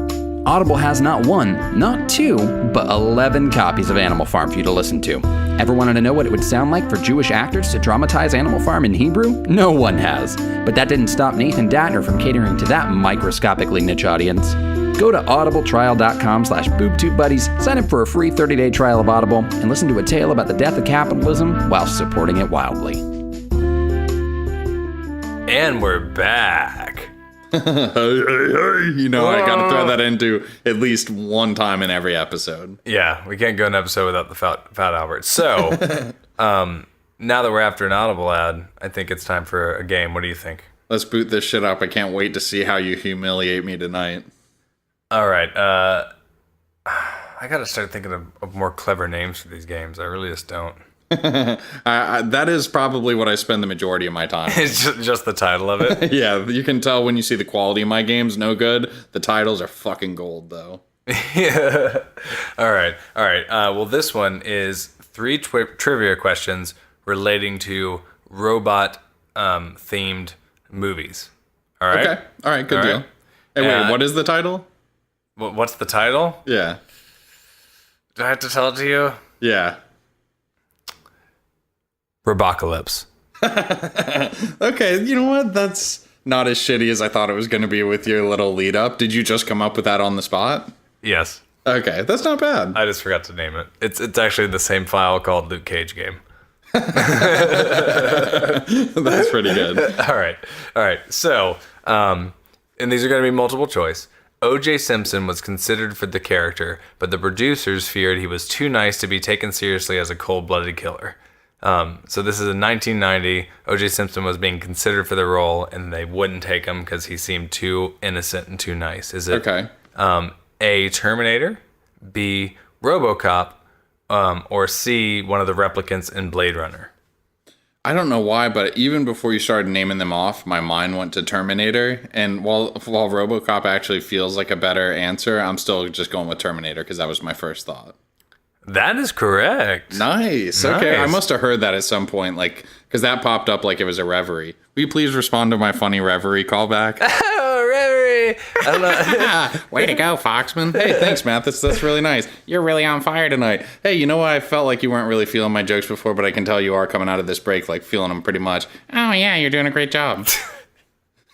Audible has not 1, not 2, but 11 copies of Animal Farm for you to listen to. Ever wanted to know what it would sound like for Jewish actors to dramatize Animal Farm in Hebrew? No one has. But that didn't stop Nathan Datner from catering to that microscopically niche audience. Go to audibletrial.com/boobtubebuddies, sign up for a free 30-day trial of Audible, and listen to a tale about the death of capitalism while supporting it wildly.
And we're back.
I gotta throw that into at least one time in every episode.
Yeah, we can't go an episode without the Fat Albert. So, now that we're after an Audible ad, I think it's time for a game. What do you think?
Let's boot this shit up. I can't wait to see how you humiliate me tonight.
All right. I gotta start thinking of more clever names for these games. I really just don't.
That is probably what I spend the majority of my time.
It's just the title of it.
Yeah, you can tell when you see the quality of my games. No good. The titles are fucking gold, though.
Yeah. All right. Well, this one is 3 trivia questions relating to robot themed movies. All right.
Okay. All right. Good deal. Hey, wait. What is the title?
What's the title?
Yeah.
Do I have to tell it to you?
Yeah.
Robocalypse.
Okay, you know what? That's not as shitty as I thought it was going to be with your little lead up. Did you just come up with that on the spot?
Yes.
Okay, that's not bad.
I just forgot to name it. It's actually the same file called Luke Cage Game.
That's pretty good.
All right. So, and these are going to be multiple choice. O.J. Simpson was considered for the character, but the producers feared he was too nice to be taken seriously as a cold-blooded killer. So this is in 1990. O.J. Simpson was being considered for the role, and they wouldn't take him because he seemed too innocent and too nice. Is it
okay?
A, Terminator, B, RoboCop, or C, one of the replicants in Blade Runner?
I don't know why, but even before you started naming them off, my mind went to Terminator. And while RoboCop actually feels like a better answer, I'm still just going with Terminator because that was my first thought.
That is correct.
Nice. Okay, I must have heard that at some point, like, because that popped up like it was a reverie. Will you please respond to my funny reverie callback?
Oh, reverie!
Way to go, Foxman. Hey, thanks, Mathis. That's really nice. You're really on fire tonight. Hey, you know what? I felt like you weren't really feeling my jokes before, but I can tell you are coming out of this break, like, feeling them pretty much. Oh, yeah, you're doing a great job.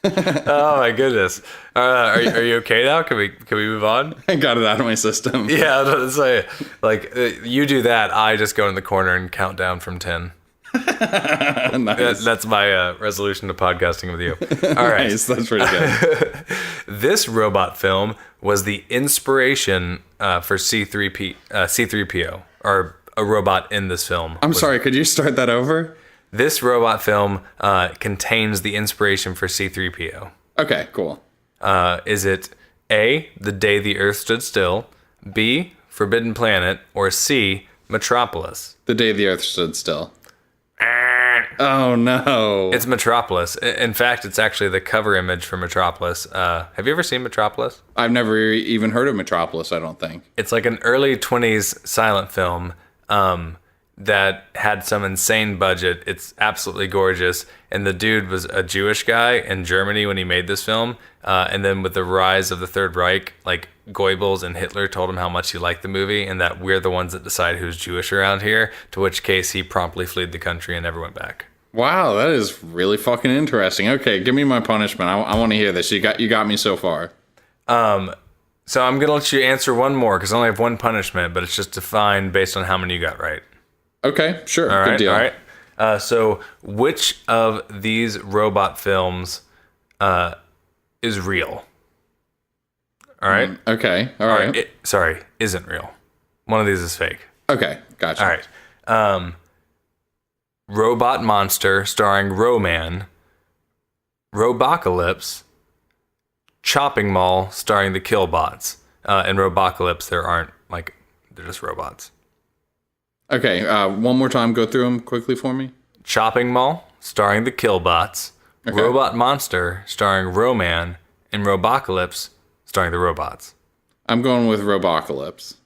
Oh my goodness! Are you okay now? Can we move on?
I got it out of my system.
Yeah, I was going to say, like, you do that. I just go in the corner and count down from 10.
Nice.
That's my resolution to podcasting with you. All right,
nice. That's pretty good.
This robot film was the inspiration for C3PO, or a robot in this film.
I'm sorry. Could you start that over?
This robot film contains the inspiration for C3PO.
Okay, cool.
Is it A, The Day the Earth Stood Still, B, Forbidden Planet, or C, Metropolis?
The Day the Earth Stood Still. Oh, no.
It's Metropolis. In fact, it's actually the cover image for Metropolis. Have you ever seen Metropolis?
I've never even heard of Metropolis, I don't think.
It's like an early 20s silent film that had some insane budget. It's absolutely gorgeous. And the dude was a Jewish guy in Germany when he made this film. And then with the rise of the Third Reich, like Goebbels and Hitler told him how much he liked the movie and that we're the ones that decide who's Jewish around here, to which case he promptly fled the country and never went back.
Wow, that is really fucking interesting. Okay, give me my punishment. I want to hear this. You got me so far.
So I'm going to let you answer one more because I only have one punishment, but it's just defined based on how many you got right.
Okay, sure.
All right,
good deal.
All right. So which of these robot films is real? All right.
Okay. All right.
Isn't real. One of these is fake.
Okay. Gotcha.
All right. Robot Monster starring Roman. Robocalypse. Chopping Mall starring the Killbots. In Robocalypse, they're just robots.
Okay. One more time. Go through them quickly for me.
Chopping Mall starring the Killbots. Okay. Robot Monster starring Roman. And Robocalypse starring the robots.
I'm going with Robocalypse.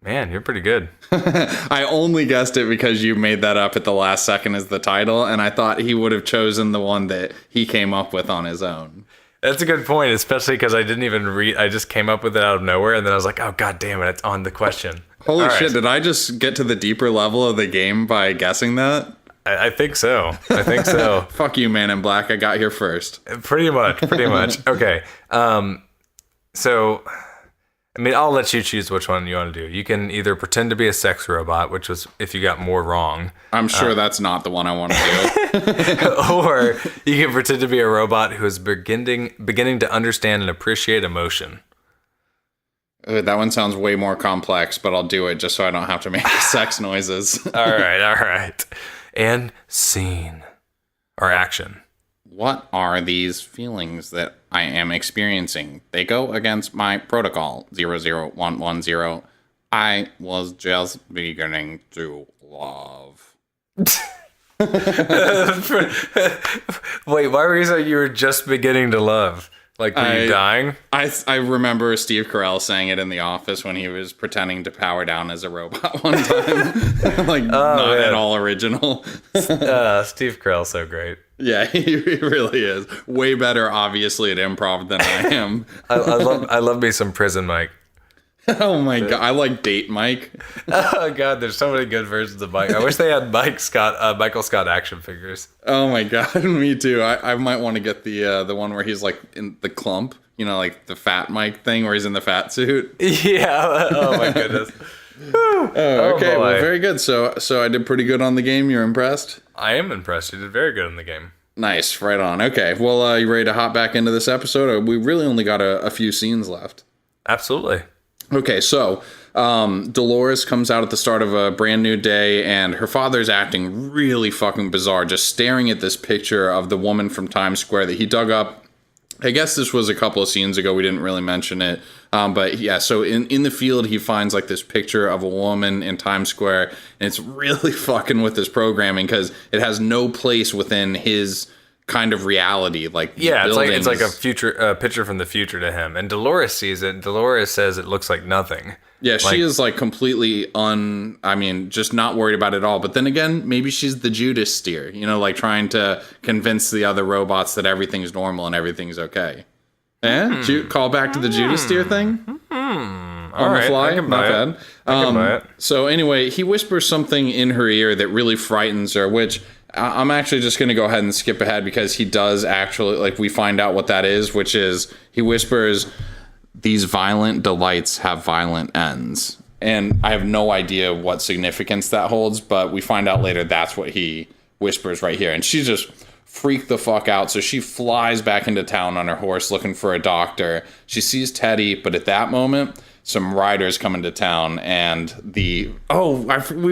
Man, you're pretty good.
I only guessed it because you made that up at the last second as the title, and I thought he would have chosen the one that he came up with on his own.
That's a good point, especially because I didn't even read. I just came up with it out of nowhere, and then I was like, oh, God damn it, it's on the question.
Holy shit, did I just get to the deeper level of the game by guessing that?
I think so.
Fuck you, Man in Black. I got here first.
Pretty much. Okay. So, I mean, I'll let you choose which one you want to do. You can either pretend to be a sex robot, which was if you got more wrong.
I'm sure that's not the one I want to
do. Or you can pretend to be a robot who is beginning to understand and appreciate emotion.
That one sounds way more complex, but I'll do it just so I don't have to make sex noises.
All right. And scene. Or action.
What are these feelings that I am experiencing? They go against my protocol, 00110. I was just beginning to love.
Wait, why were you saying you were just beginning to love? Like, were you dying?
I remember Steve Carell saying it in The Office when he was pretending to power down as a robot one time. Not at all original.
Steve Carell's so great.
Yeah, he really is. Way better, obviously, at improv than I am.
I love me some Prison Mike.
Oh my God, I like Date Mike.
Oh God, there's so many good versions of Mike. I wish they had Michael Scott action figures.
Oh my God, me too. I might want to get the one where he's like in the clump, like the fat Mike thing where he's in the fat suit.
Yeah. Oh my goodness.
Okay, well, very good. So I did pretty good on the game. You're impressed?
I am impressed. You did very good in the game.
Nice, right on. Okay, well, you ready to hop back into this episode? We really only got a few scenes left.
Absolutely.
Okay, so Dolores comes out at the start of a brand new day, and her father's acting really fucking bizarre, just staring at this picture of the woman from Times Square that he dug up. I guess this was a couple of scenes ago. We didn't really mention it. But yeah, so in the field, he finds like this picture of a woman in Times Square, and it's really fucking with his programming because it has no place within his kind of reality. Like,
yeah, it's like a picture from the future to him. And Dolores sees it. Dolores says it looks like nothing.
Yeah, she is like completely just not worried about it at all. But then again, maybe she's the Judas steer, like trying to convince the other robots that everything's normal and everything's okay. Call back to the Judas steer thing? On the fly? Not bad.
I can buy it.
So anyway, he whispers something in her ear that really frightens her, which I'm actually just going to go ahead and skip ahead because he does actually, we find out what that is, which is he whispers, "These violent delights have violent ends." And I have no idea what significance that holds, but we find out later that's what he whispers right here. And she just freaked the fuck out. So she flies back into town on her horse looking for a doctor. She sees Teddy, but at that moment, some riders come into town, and we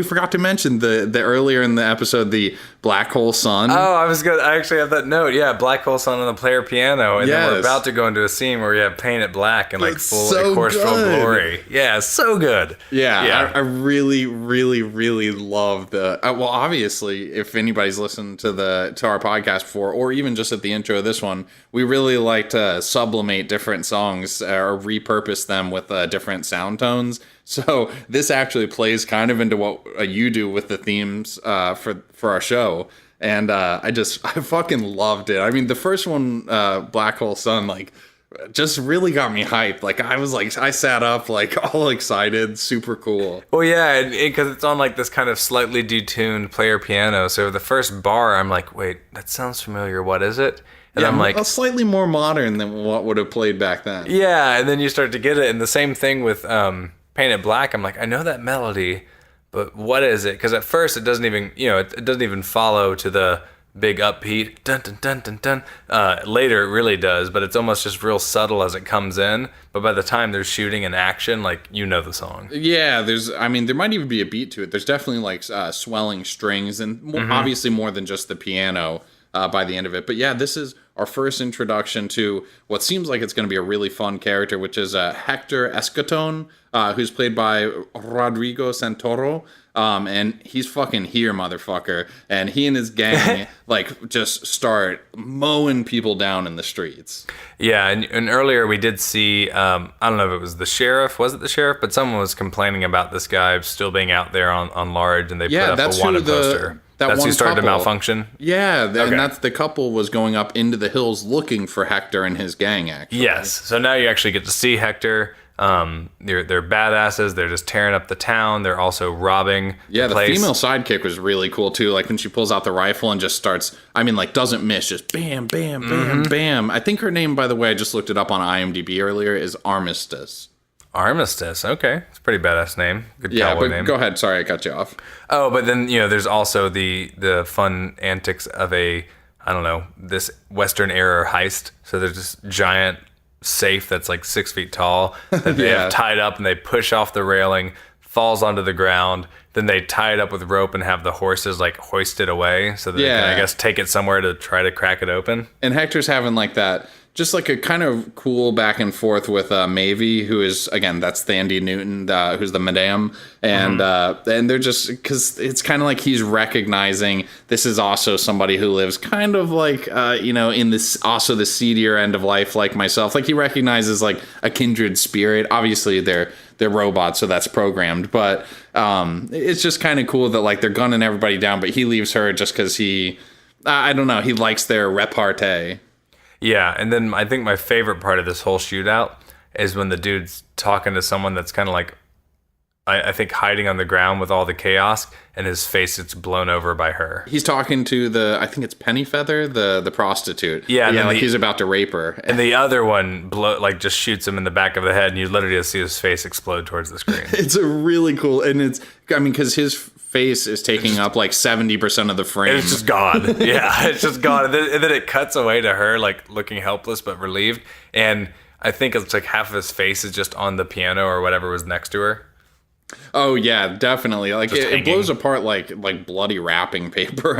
forgot to mention the earlier in the episode, the Black Hole Sun.
Oh, I actually have that note. Yeah, Black Hole Sun on the player piano, and then we're about to go into a scene where we have paint it black and full glory. Yeah, so good.
Yeah. I really, really, really love the. Well, obviously, if anybody's listened to our podcast before, or even just at the intro of this one, we really like to sublimate different songs or repurpose them with different sound tones. So this actually plays kind of into what you do with the themes for our show. And I fucking loved it. I mean, the first one, Black Hole Sun, just really got me hyped. I sat up all excited, super cool.
Well, yeah, because it's on this kind of slightly detuned player piano. So the first bar, I'm like, wait, that sounds familiar. What is it? And I'm like,
slightly more modern than what would have played back then.
Yeah, and then you start to get it. And the same thing with Paint It Black. I'm like, I know that melody, but what is it? Because at first it doesn't even, it doesn't even follow to the big upbeat dun dun dun dun dun. Later it really does, but it's almost just real subtle as it comes in. But by the time there's shooting and action, like, you know the song.
Yeah, there might even be a beat to it. There's definitely like swelling strings and obviously more than just the piano by the end of it. But yeah, this is our first introduction to what seems like it's going to be a really fun character, which is Hector Escaton, who's played by Rodrigo Santoro. And he's fucking here, motherfucker. And he and his gang like just start mowing people down in the streets.
Yeah, and earlier we did see, I don't know if it was the sheriff. Was it the sheriff? But someone was complaining about this guy still being out there on large, and they put up a wanted poster. That's who started to malfunction?
Yeah, and that's the couple was going up into the hills looking for Hector and his gang, actually.
Yes, so now you actually get to see Hector. They're badasses. They're just tearing up the town. They're also robbing the place.
Female sidekick was really cool, too. Like, when she pulls out the rifle and just starts, doesn't miss, just bam, bam, bam, bam. I think her name, by the way, I just looked it up on IMDb earlier, is Armistice.
Armistice, okay. It's a pretty badass name. Good cowboy name.
Go ahead. Sorry, I cut you off.
Oh, but then, there's also the fun antics of this Western era heist. So there's this giant safe that's like 6 feet tall that they have tied up, and they push off the railing, falls onto the ground. Then they tie it up with rope and have the horses like hoist it away so that they can, I guess, take it somewhere to try to crack it open. And
Hector's having like that, just like a kind of cool back and forth with Mavie, who is, again, that's Thandie Newton, who's the madame. And they're just, because it's kind of like he's recognizing this is also somebody who lives kind of like, in this, also the seedier end of life like myself. Like, he recognizes like a kindred spirit. Obviously, they're robots, so that's programmed. But it's just kind of cool that like they're gunning everybody down, but he leaves her just because he likes their repartee.
Yeah, and then I think my favorite part of this whole shootout is when the dude's talking to someone that's kind of like, I think, hiding on the ground with all the chaos, and his face gets blown over by her.
He's talking to I think it's Pennyfeather, the prostitute.
Yeah,
like he's about to rape her.
And the other one just shoots him in the back of the head, and you literally just see his face explode towards the screen.
It's a really cool, and because his face is taking up like 70% of the frame.
It's just gone. Yeah, it's just gone. And then it cuts away to her, like, looking helpless but relieved. And I think it's like half of his face is just on the piano or whatever was next to her.
Oh, yeah, definitely. Like, it blows apart like bloody wrapping paper.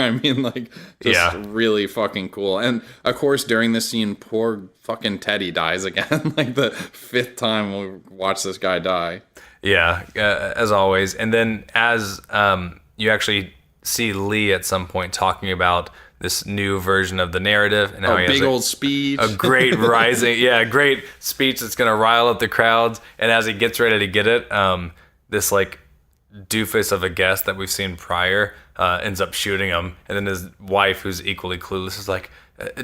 Really fucking cool. And, of course, during this scene, poor fucking Teddy dies again. Like, the 5th time we watch this guy die.
Yeah, as always. And then as you actually see Lee at some point talking about this new version of the narrative and how he has
old speech,
a great great speech that's going to rile up the crowds. And as he gets ready to get it, this like doofus of a guest that we've seen prior ends up shooting him, and then his wife, who's equally clueless, is like,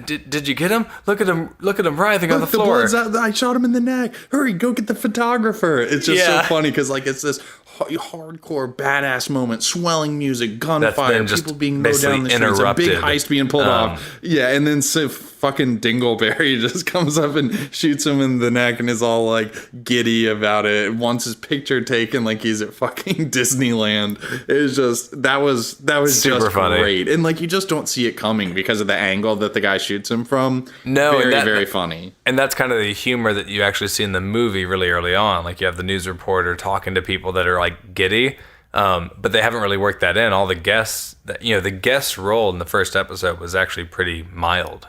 Did you get him? Look at him writhing on the floor.
I shot him in the neck. Hurry, go get the photographer. It's just so funny because like it's this hardcore badass moment, swelling music, gunfire, people being mowed down the streets, a big heist being pulled off. Yeah, and then fucking Dingleberry just comes up and shoots him in the neck and is all like giddy about it. Wants his picture taken like he's at fucking Disneyland. It was just that was
super
just
funny.
Great, and like you just don't see it coming because of the angle that the guy shoots him from.
No,
very funny.
And that's kind of the humor that you actually see in the movie really early on. Like you have the news reporter talking to people that are like giddy, but they haven't really worked that in. All the guests, the guest role in the first episode was actually pretty mild.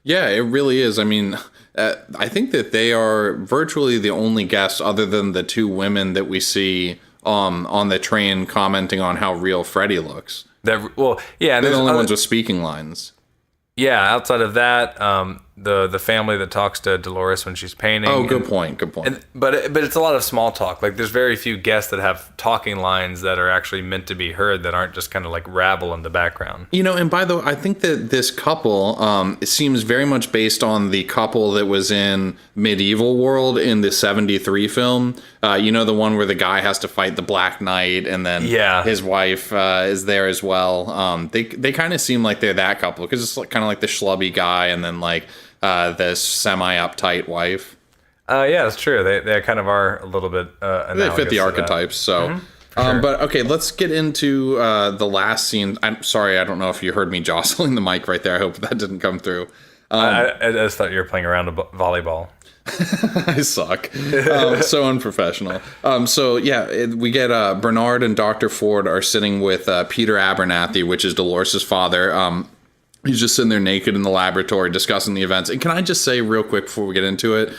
Yeah, it really is. I mean, I think that they are virtually the only guests other than the 2 women that we see on the train commenting on how real Freddy looks.
They're the
only ones with speaking lines.
Yeah, outside of that, the family that talks to Dolores when she's painting.
Oh, good point.
But it's a lot of small talk. Like there's very few guests that have talking lines that are actually meant to be heard that aren't just kind of like rabble in the background. And by the way,
I think that this couple it seems very much based on the couple that was in Medieval World in the 73 film. The one where the guy has to fight the Black Knight and then his wife is there as well. They kind of seem like they're that couple because it's kind of like the schlubby guy and then like the semi-uptight wife.
Yeah, it's true. They kind of are a little bit analogous.
They fit the archetypes. So,
Sure.
But okay, let's get into the last scene. I'm sorry, I don't know if you heard me jostling the mic right there. I hope that didn't come through.
I just thought you were playing around a volleyball.
I suck. So unprofessional. We get Bernard and Dr. Ford are sitting with Peter Abernathy, which is Dolores' father. He's just sitting there naked in the laboratory discussing the events. And can I just say real quick before we get into it,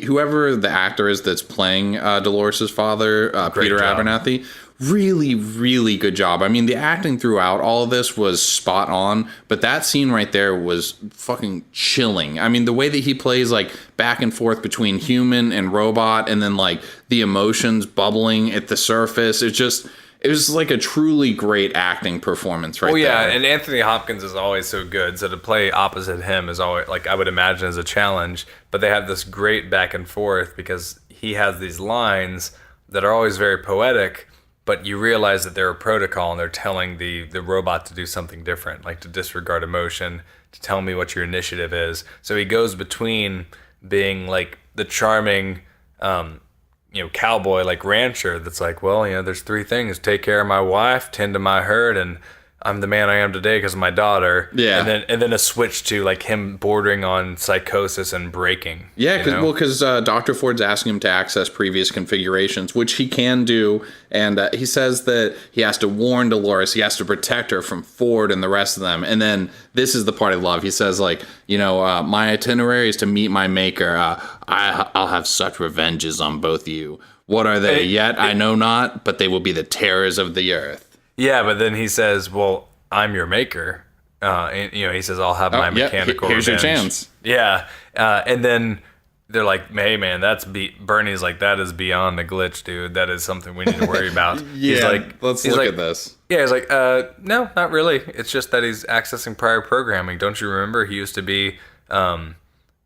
whoever the actor is that's playing Dolores' father, Peter Abernathy, really, really good job. I mean, the acting throughout all of this was spot on, but that scene right there was fucking chilling. I mean, the way that he plays like back and forth between human and robot, and then like the emotions bubbling at the surface, it was like a truly great acting performance right there.
And Anthony Hopkins is always so good, so to play opposite him is always, like, I would imagine, is a challenge, but they have this great back and forth because he has these lines that are always very poetic, but you realize that they're a protocol and they're telling the robot to do something different, like to disregard emotion, to tell me what your initiative is. So he goes between being like the charming, cowboy, like rancher that's like, well, there's three things: take care of my wife, tend to my herd, and I'm the man I am today because of my daughter.
Yeah.
And then a switch to like him bordering on psychosis and breaking.
Yeah, because Dr. Ford's asking him to access previous configurations, which he can do. And he says that he has to warn Dolores, he has to protect her from Ford and the rest of them. And then this is the part I love. He says, like, my itinerary is to meet my maker. I'll have such revenges on both of you. What are they yet? I know not, but they will be the terrors of the earth.
Yeah, but then he says, well, I'm your maker. He says, I'll have my mechanical
here's
revenge.
your chance.
Yeah. And then they're like, hey, man, Bernie's like, that is beyond the glitch, dude. That is something we need to worry about. He's like,
let's look at this.
Yeah, he's like, no, not really. It's just that he's accessing prior programming. Don't you remember? He used to be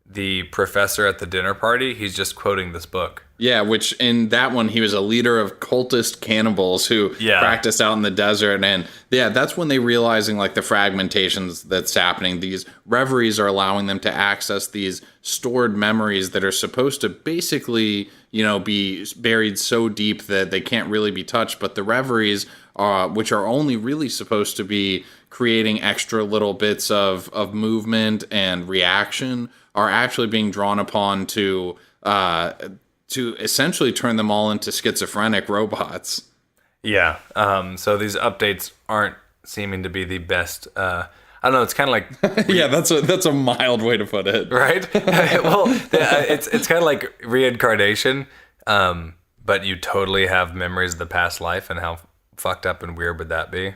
the professor at the dinner party. He's just quoting this book.
Yeah, which in that one, he was a leader of cultist cannibals who practiced out in the desert. And yeah, that's when they realizing like the fragmentations that's happening. These reveries are allowing them to access these stored memories that are supposed to basically, be buried so deep that they can't really be touched. But the reveries, which are only really supposed to be creating extra little bits of movement and reaction, are actually being drawn upon to essentially turn them all into schizophrenic robots.
Yeah. So these updates aren't seeming to be the best. I don't know. It's kind of like
yeah, that's a mild way to put it,
right? Well, it's kind of like reincarnation, but you totally have memories of the past life, and how fucked up and weird would that be?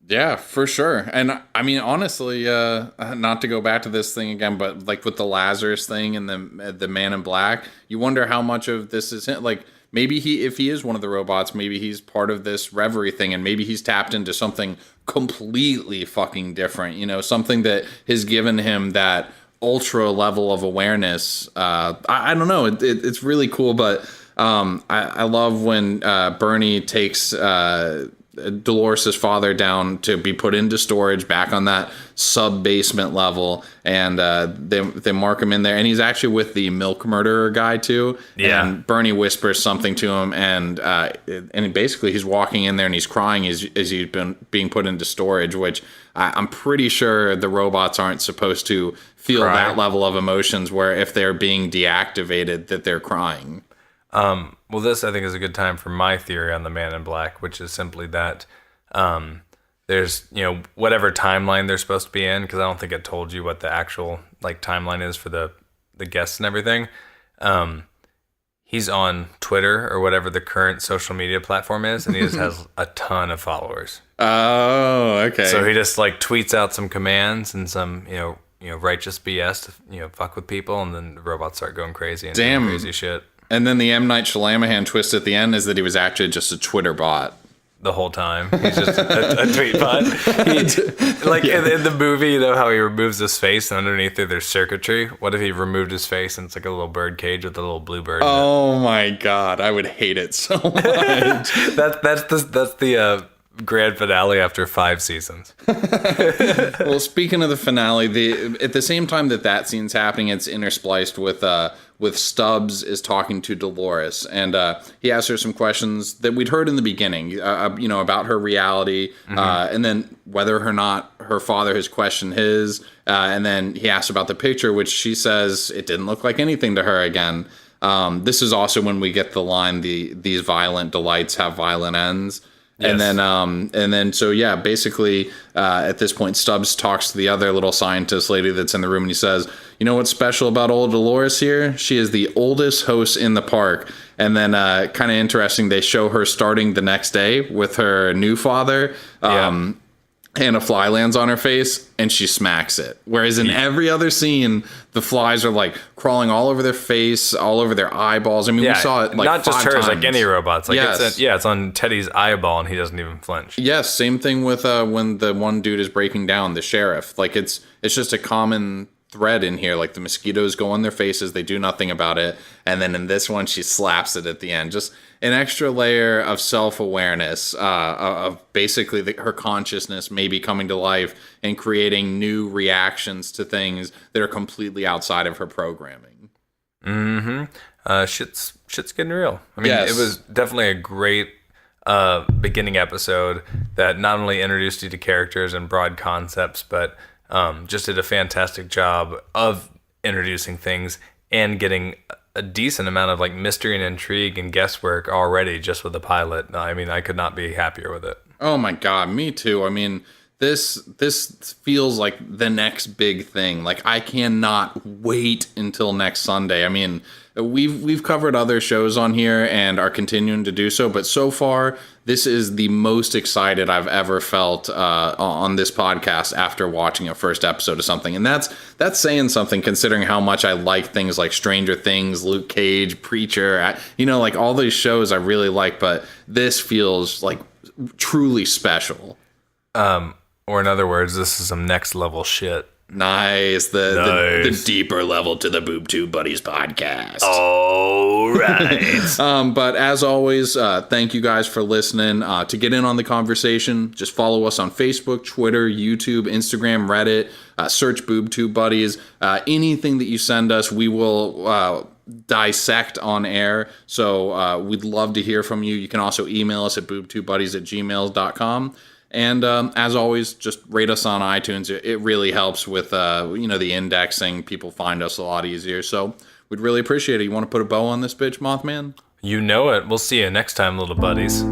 Yeah, for sure. And I mean, honestly, not to go back to this thing again, but like with the Lazarus thing and the Man in Black, you wonder how much of this is like, maybe if he is one of the robots, maybe he's part of this reverie thing, and maybe he's tapped into something completely fucking different, something that has given him that ultra level of awareness. I don't know. It's really cool, but I love when Bernie takes Dolores' father down to be put into storage back on that sub-basement level, and they mark him in there, and he's actually with the milk murderer guy too.
Yeah.
And Bernie whispers something to him, and basically he's walking in there and he's crying as he's been being put into storage, which I'm pretty sure the robots aren't supposed to feel that level of emotions, where if they're being deactivated that they're crying.
Well, this I think is a good time for my theory on the Man in Black, which is simply that there's whatever timeline they're supposed to be in, because I don't think it told you what the actual like timeline is for the guests and everything. He's on Twitter or whatever the current social media platform is, and he just has a ton of followers.
Oh, okay.
So he just like tweets out some commands and some righteous BS to fuck with people, and then the robots start going crazy and doing crazy shit.
And then the M. Night Shyamalan twist at the end is that he was actually just a Twitter bot.
The whole time. He's just a tweet bot. In the movie, how he removes his face and underneath it there's circuitry. What if he removed his face and it's like a little bird cage with a little blue bird in it?
Oh my God. I would hate it so much.
That's the grand finale after 5 seasons.
Well, speaking of the finale, at the same time that scene's happening, it's interspliced with Stubbs is talking to Dolores, and he asks her some questions that we'd heard in the beginning, about her reality, and then whether or not her father has questioned his, and then he asks about the picture, which she says it didn't look like anything to her again. This is also when we get the line, these violent delights have violent ends. Yes. And then, so yeah, basically, at this point, Stubbs talks to the other little scientist lady that's in the room, and he says, "You know what's special about old Dolores here? She is the oldest host in the park." And then, kind of interesting, they show her starting the next day with her new father. And a fly lands on her face, and she smacks it. Whereas in every other scene, the flies are like crawling all over their face, all over their eyeballs. I mean, we saw it like
not just
5
hers,
times.
like any robots. Like
yes.
It's on Teddy's eyeball, and he doesn't even flinch.
Yes, same thing with when the one dude is breaking down, the sheriff. Like it's just a common thread in here. Like the mosquitoes go on their faces, they do nothing about it, and then in this one, she slaps it at the end. Just an extra layer of self-awareness, of basically her consciousness maybe coming to life and creating new reactions to things that are completely outside of her programming.
Shit's getting real. I mean,
yes.
It was definitely a great beginning episode that not only introduced you to characters and broad concepts, but just did a fantastic job of introducing things and getting a decent amount of like mystery and intrigue and guesswork already just with the pilot. I mean, I could not be happier with it.
Oh my God, me too. I mean, this feels like the next big thing. Like I cannot wait until next Sunday. I mean, we've covered other shows on here and are continuing to do so, but so far this is the most excited I've ever felt on this podcast after watching a first episode of something. And that's saying something considering how much I like things like Stranger Things, Luke Cage, Preacher, like all these shows I really like, but this feels like truly special.
Or in other words, this is some next level shit.
Nice. The deeper level to the Boob Tube Buddies podcast.
All right.
But as always, thank you guys for listening. To get in on the conversation, just follow us on Facebook, Twitter, YouTube, Instagram, Reddit. Search Boob Tube Buddies. Anything that you send us, we will dissect on air. So we'd love to hear from you. You can also email us at boobtubebuddies@gmail.com. And as always, just rate us on iTunes. It really helps with the indexing. People find us a lot easier. So we'd really appreciate it. You want to put a bow on this bitch, Mothman?
You know it. We'll see you next time, little buddies.